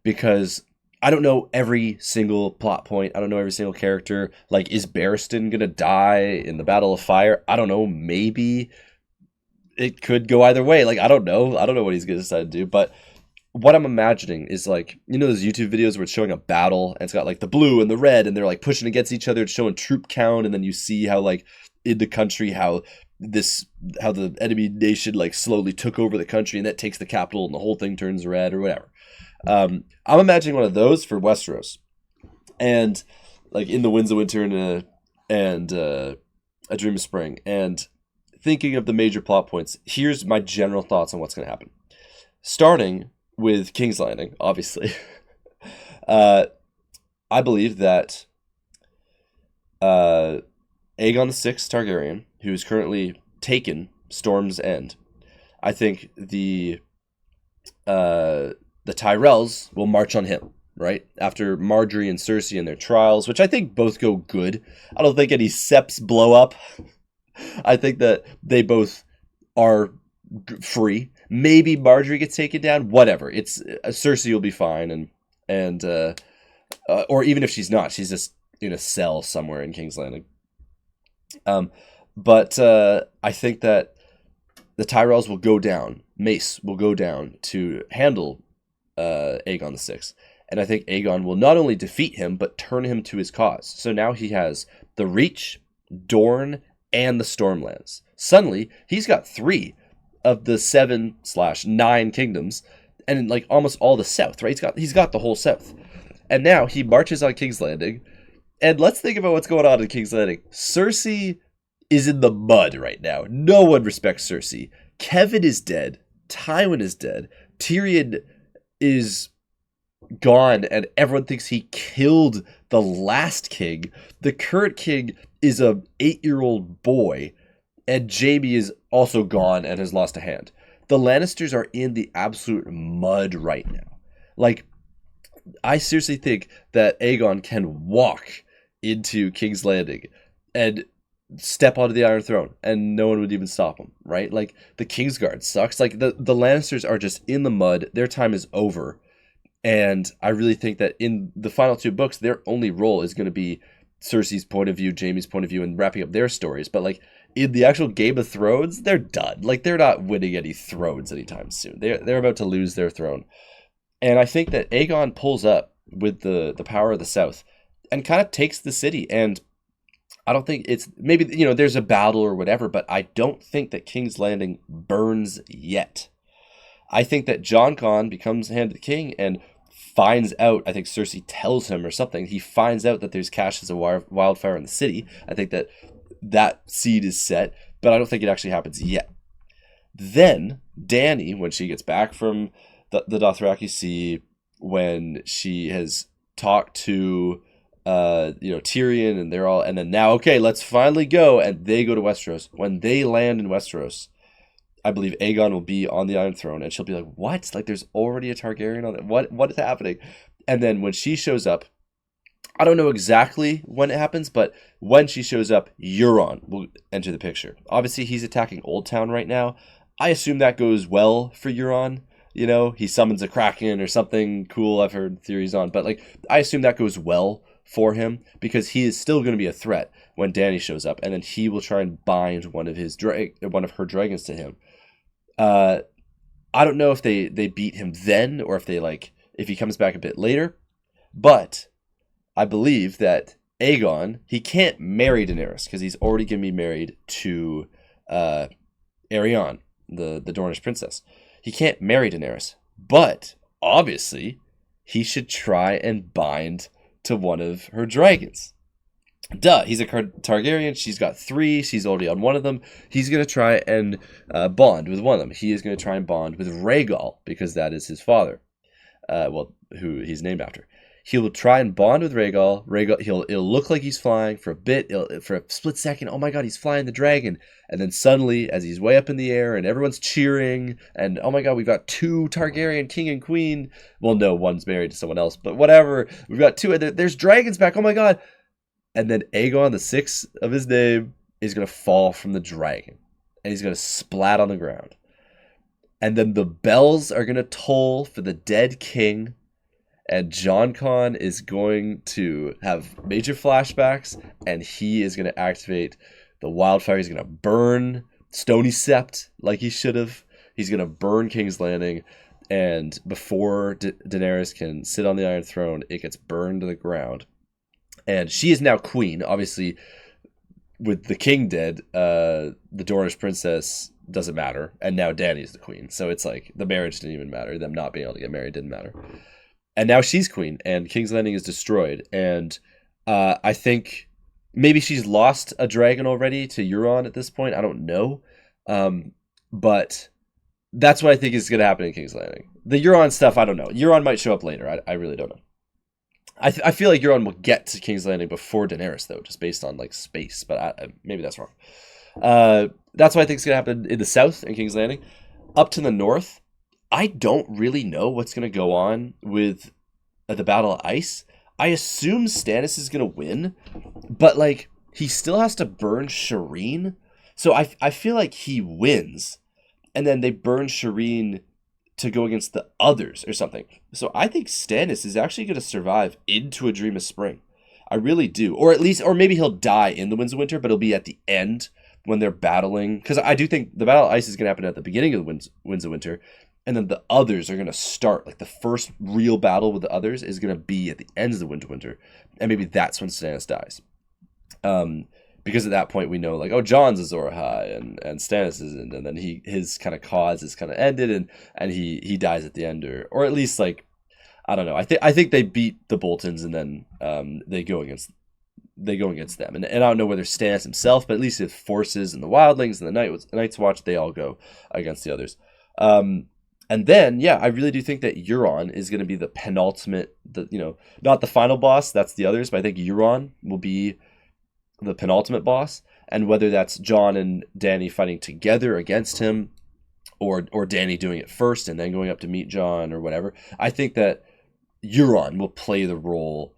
because I don't know every single plot point. I don't know every single character. Like, is Barristan going to die in the Battle of Fire? I don't know. Maybe. It could go either way. Like, I don't know what he's going to decide to do. But what I'm imagining is, like, those YouTube videos where it's showing a battle and it's got like the blue and the red and they're like pushing against each other. It's showing troop count, and then you see how, like, in the country, how the enemy nation like slowly took over the country, and that takes the capital and the whole thing turns red or whatever. I'm imagining one of those for Westeros, and like in the Winds of Winter and A Dream of Spring, and thinking of the major plot points. Here's my general thoughts on what's going to happen. Starting with King's Landing, obviously. I believe that Aegon the Sixth Targaryen, who is currently taken Storm's End, I think the Tyrells will march on him, right? After Marjorie and Cersei and their trials, which I think both go good. I don't think any septs blow up. I think that they both are free. Maybe Marjorie gets taken down. Whatever. It's Cersei will be fine, and or even if she's not, she's just in a cell somewhere in King's Landing. But I think that the Tyrells will go down. Mace will go down to handle Aegon the Sixth, and I think Aegon will not only defeat him but turn him to his cause. So now he has the Reach, Dorne, and the Stormlands. Suddenly, he's got 3 of the 7/9 kingdoms, and like almost all the South. Right? He's got the whole South, and now he marches on King's Landing. And let's think about what's going on in King's Landing. Cersei is in the mud right now. No one respects Cersei. Kevin is dead. Tywin is dead. Tyrion is gone, and everyone thinks he killed the last king. The current king is a 8-year-old boy, and Jaime is also gone and has lost a hand. The Lannisters are in the absolute mud right now. Like, I seriously think that Aegon can walk into King's Landing and step onto the Iron Throne and no one would even stop him, right? Like, the Kingsguard sucks. Like, the Lannisters are just in the mud. Their time is over. And I really think that in the final 2 books, their only role is going to be Cersei's point of view, Jaime's point of view, and wrapping up their stories. But, like, in the actual Game of Thrones, they're done. Like, they're not winning any thrones anytime soon. They're about to lose their throne. And I think that Aegon pulls up with the power of the South and kind of takes the city. And I don't think it's, maybe, there's a battle or whatever, but I don't think that King's Landing burns yet. I think that Jon Con becomes Hand of the King and finds out, I think Cersei tells him or something, he finds out that there's caches of wildfire in the city. I think that seed is set, but I don't think it actually happens yet. Then Dany, when she gets back from the Dothraki Sea, when she has talked to Tyrion, and they're all, and then now, okay, let's finally go, and they go to Westeros. When they land in Westeros, I believe Aegon will be on the Iron Throne, and she'll be like, what? Like, there's already a Targaryen on it? What is happening? And then when she shows up, I don't know exactly when it happens, but when she shows up, Euron will enter the picture. Obviously, he's attacking Old Town right now. I assume that goes well for Euron. He summons a Kraken or something cool I've heard theories on. But, like, I assume that goes well for him because he is still going to be a threat when Dany shows up. And then he will try and bind one of her dragons to him. I don't know if they beat him then or if if he comes back a bit later. But I believe that Aegon, he can't marry Daenerys because he's already going to be married to Arianne, the Dornish princess. He can't marry Daenerys, but obviously he should try and bind to one of her dragons. Duh, he's a Targaryen. She's got 3. She's already on one of them. He's going to try and bond with one of them. He is going to try and bond with Rhaegal because that is his father, who he's named after. He will try and bond with Rhaegal. It'll look like he's flying for a bit. For a split second, oh my god, he's flying the dragon. And then suddenly, as he's way up in the air and everyone's cheering, and oh my god, we've got 2 Targaryen, king and queen. Well, no, one's married to someone else, but whatever. We've got 2, and there's dragons back, oh my god. And then Aegon, the 6th of his name, is going to fall from the dragon. And he's going to splat on the ground. And then the bells are going to toll for the dead king. And Jon Con is going to have major flashbacks, and he is going to activate the wildfire. He's going to burn Stony Sept like he should have. He's going to burn King's Landing, and before Daenerys can sit on the Iron Throne, it gets burned to the ground. And she is now queen. Obviously, with the king dead, the Dornish princess doesn't matter, and now Dany's the queen. So it's like the marriage didn't even matter. Them not being able to get married didn't matter. And now she's queen, and King's Landing is destroyed. And I think maybe she's lost a dragon already to Euron at this point. I don't know. But that's what I think is going to happen in King's Landing. The Euron stuff, I don't know. Euron might show up later. I really don't know. I feel like Euron will get to King's Landing before Daenerys, though, just based on, like, space. But maybe that's wrong. that's what I think is going to happen in the south in King's Landing. Up to the north, I don't really know what's going to go on with the Battle of Ice. I assume Stannis is going to win, but like he still has to burn Shireen. So I feel like he wins, and then they burn Shireen to go against the others or something. So I think Stannis is actually going to survive into A Dream of Spring. I really do. Or at least, or maybe he'll die in the Winds of Winter, but it'll be at the end when they're battling. Because I do think the Battle of Ice is going to happen at the beginning of the Winds of Winter, and then the others are going to start. Like the first real battle with the others is going to be at the ends of the Winds of Winter, and maybe that's when Stannis dies. Because at that point we know like, oh, Jon's Azor Ahai and Stannis isn't, and then his kind of cause is kind of ended, and he dies at the end, or at least like, I don't know. I think they beat the Boltons, and then they go against them, and I don't know whether Stannis himself, but at least his forces and the Wildlings and the Night's Watch, they all go against the others. And then, yeah, I really do think that Euron is going to be the penultimate, not the final boss, that's the others, but I think Euron will be the penultimate boss, and whether that's Jon and Dany fighting together against him, or Dany doing it first and then going up to meet Jon or whatever, I think that Euron will play the role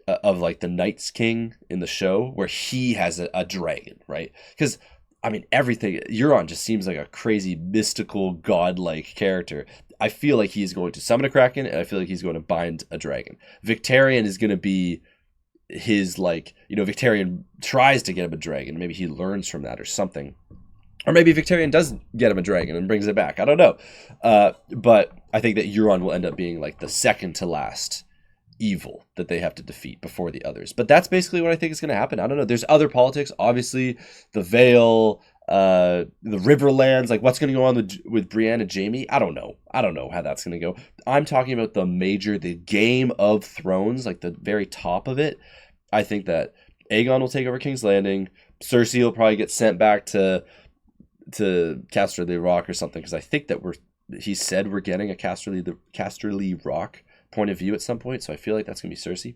of like the Night's King in the show, where he has a dragon, right? Because I mean, everything, Euron just seems like a crazy, mystical, godlike character. I feel like he's going to summon a Kraken, and I feel like he's going to bind a dragon. Victarion is going to be his, like, Victarion tries to get him a dragon. Maybe he learns from that or something. Or maybe Victarion does get him a dragon and brings it back. I don't know. But I think that Euron will end up being, like, the second to last evil that they have to defeat before the others. But that's basically what I think is going to happen. I don't know. There's other politics, obviously, the Vale, the Riverlands, like what's going to go on with Brienne and Jaime. I don't know how that's going to go. I'm talking about the Game of Thrones, like the very top of it. I think that Aegon will take over King's Landing. Cersei will probably get sent back to Casterly Rock or something, because I think that he said we're getting a Casterly Rock point of view at some point, so I feel like that's gonna be Cersei.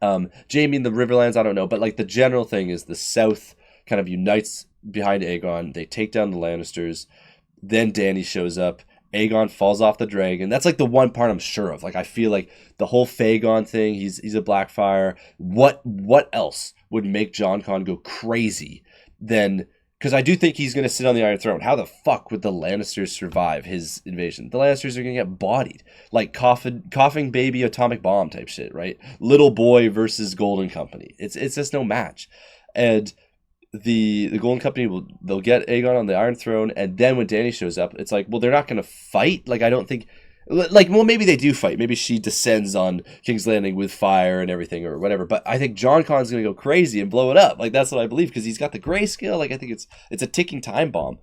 Jaime and the Riverlands, I don't know, but like the general thing is the South kind of unites behind Aegon. They take down the Lannisters. Then Dany shows up. Aegon falls off the dragon. That's like the one part I'm sure of. Like I feel like the whole Fagon thing. He's a Blackfire. What else would make Jon Con go crazy than? Because I do think he's going to sit on the Iron Throne. How the fuck would the Lannisters survive his invasion? The Lannisters are going to get bodied. Like coughing baby atomic bomb type shit, right? Little boy versus Golden Company. It's just no match. And the Golden Company, they'll get Aegon on the Iron Throne, and then when Dany shows up, it's like, well, they're not going to fight. Like, I don't think... Like, well, maybe they do fight. Maybe she descends on King's Landing with fire and everything or whatever. But I think Jon Con's going to go crazy and blow it up. Like, that's what I believe, because he's got the grayscale. Like, I think it's a ticking time bomb.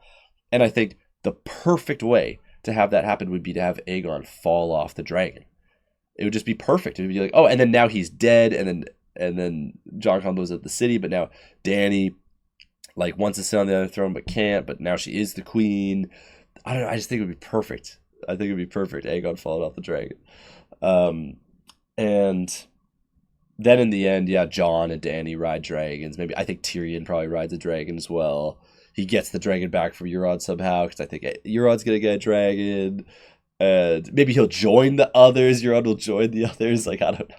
And I think the perfect way to have that happen would be to have Aegon fall off the dragon. It would just be perfect. It would be like, oh, and then now he's dead, and then Jon Con blows up the city, but now Dany, like, wants to sit on the other throne but can't, but now she is the queen. I don't know. I just think it would be perfect. I think it'd be perfect. Aegon falling off the dragon. And then in the end, yeah, Jon and Dany ride dragons. Maybe I think Tyrion probably rides a dragon as well. He gets the dragon back from Euron somehow, because I think Euron's going to get a dragon. And maybe he'll join the others. Euron will join the others. Like, I don't know.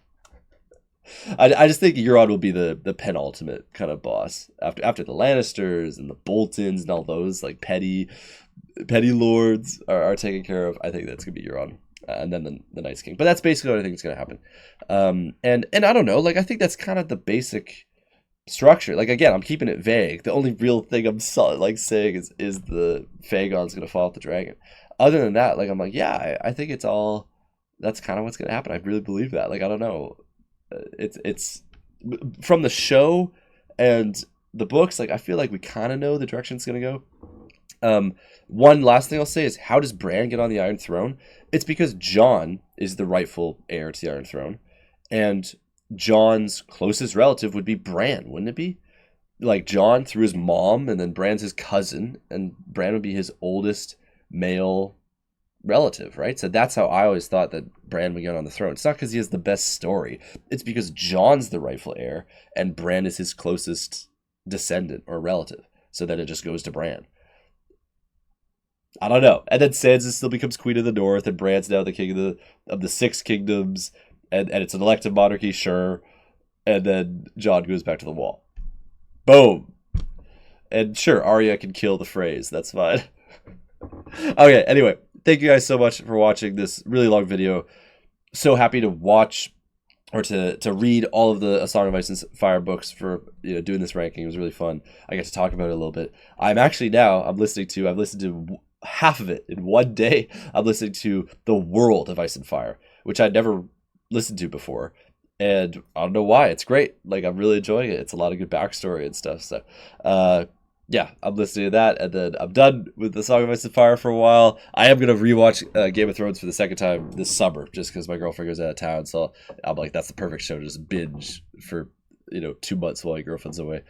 I just think Euron will be the penultimate kind of boss. After the Lannisters and the Boltons and all those, like, petty lords are taken care of. I think that's gonna be Euron, and then the Night's King. But that's basically what I think is gonna happen. And I don't know. Like, I think that's kind of the basic structure. Like, again, I'm keeping it vague. The only real thing I'm saying is the Fagon's gonna fall off the dragon. Other than that, like, I'm like, yeah, I think it's all. That's kind of what's gonna happen. I really believe that. Like, I don't know. It's from the show and the books. Like, I feel like we kind of know the direction it's gonna go. One last thing I'll say is, how does Bran get on the Iron Throne? It's because Jon is the rightful heir to the Iron Throne, and Jon's closest relative would be Bran, wouldn't it be? Like, Jon through his mom, and then Bran's his cousin, and Bran would be his oldest male relative, right? So that's how I always thought that Bran would get on the throne. It's not because he has the best story. It's because Jon's the rightful heir, and Bran is his closest descendant or relative. so then it just goes to Bran. I don't know. And then Sansa still becomes Queen of the North, and Bran's now the king of the Six Kingdoms, and it's an elected monarchy, sure. And then Jon goes back to the Wall. Boom. And sure, Arya can kill the Freys. That's fine. Okay, anyway, thank you guys so much for watching this really long video. So happy to watch or to read all of the A Song of Ice and Fire books for doing this ranking. It was really fun. I got to talk about it a little bit. I've listened to half of it in one day. I'm listening to The World of Ice and Fire, which I'd never listened to before. And I don't know why. It's great. Like, I'm really enjoying it. It's a lot of good backstory and stuff. So, yeah, I'm listening to that. And then I'm done with The Song of Ice and Fire for a while. I am going to rewatch Game of Thrones for the second time this summer, just because my girlfriend goes out of town. So I'm like, that's the perfect show to just binge for, 2 months while your girlfriend's away.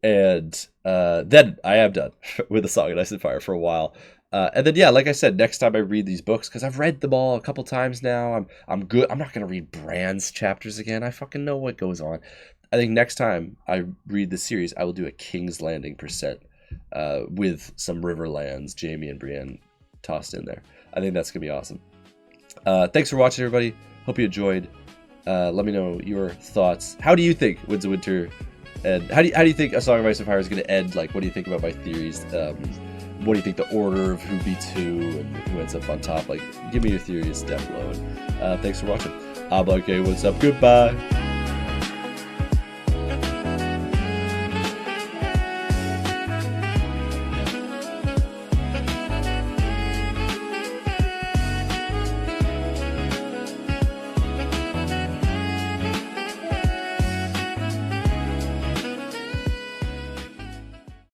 And then I am done with The Song of Ice and Fire for a while. And then, yeah, like I said, next time I read these books, because I've read them all a couple times now, I'm good. I'm not going to read Bran's chapters again. I fucking know what goes on. I think next time I read the series, I will do a King's Landing percent with some Riverlands, Jaime and Brienne tossed in there. I think that's going to be awesome. Thanks for watching, everybody. Hope you enjoyed. Let me know your thoughts. How do you think Winds of Winter, and how do you think A Song of Ice and Fire is going to end? Like, what do you think about my theories? What do you think the order of who beats who and who ends up on top? Like, give me your theories down below. And, thanks for watching. I'm like, hey, what's up? Goodbye.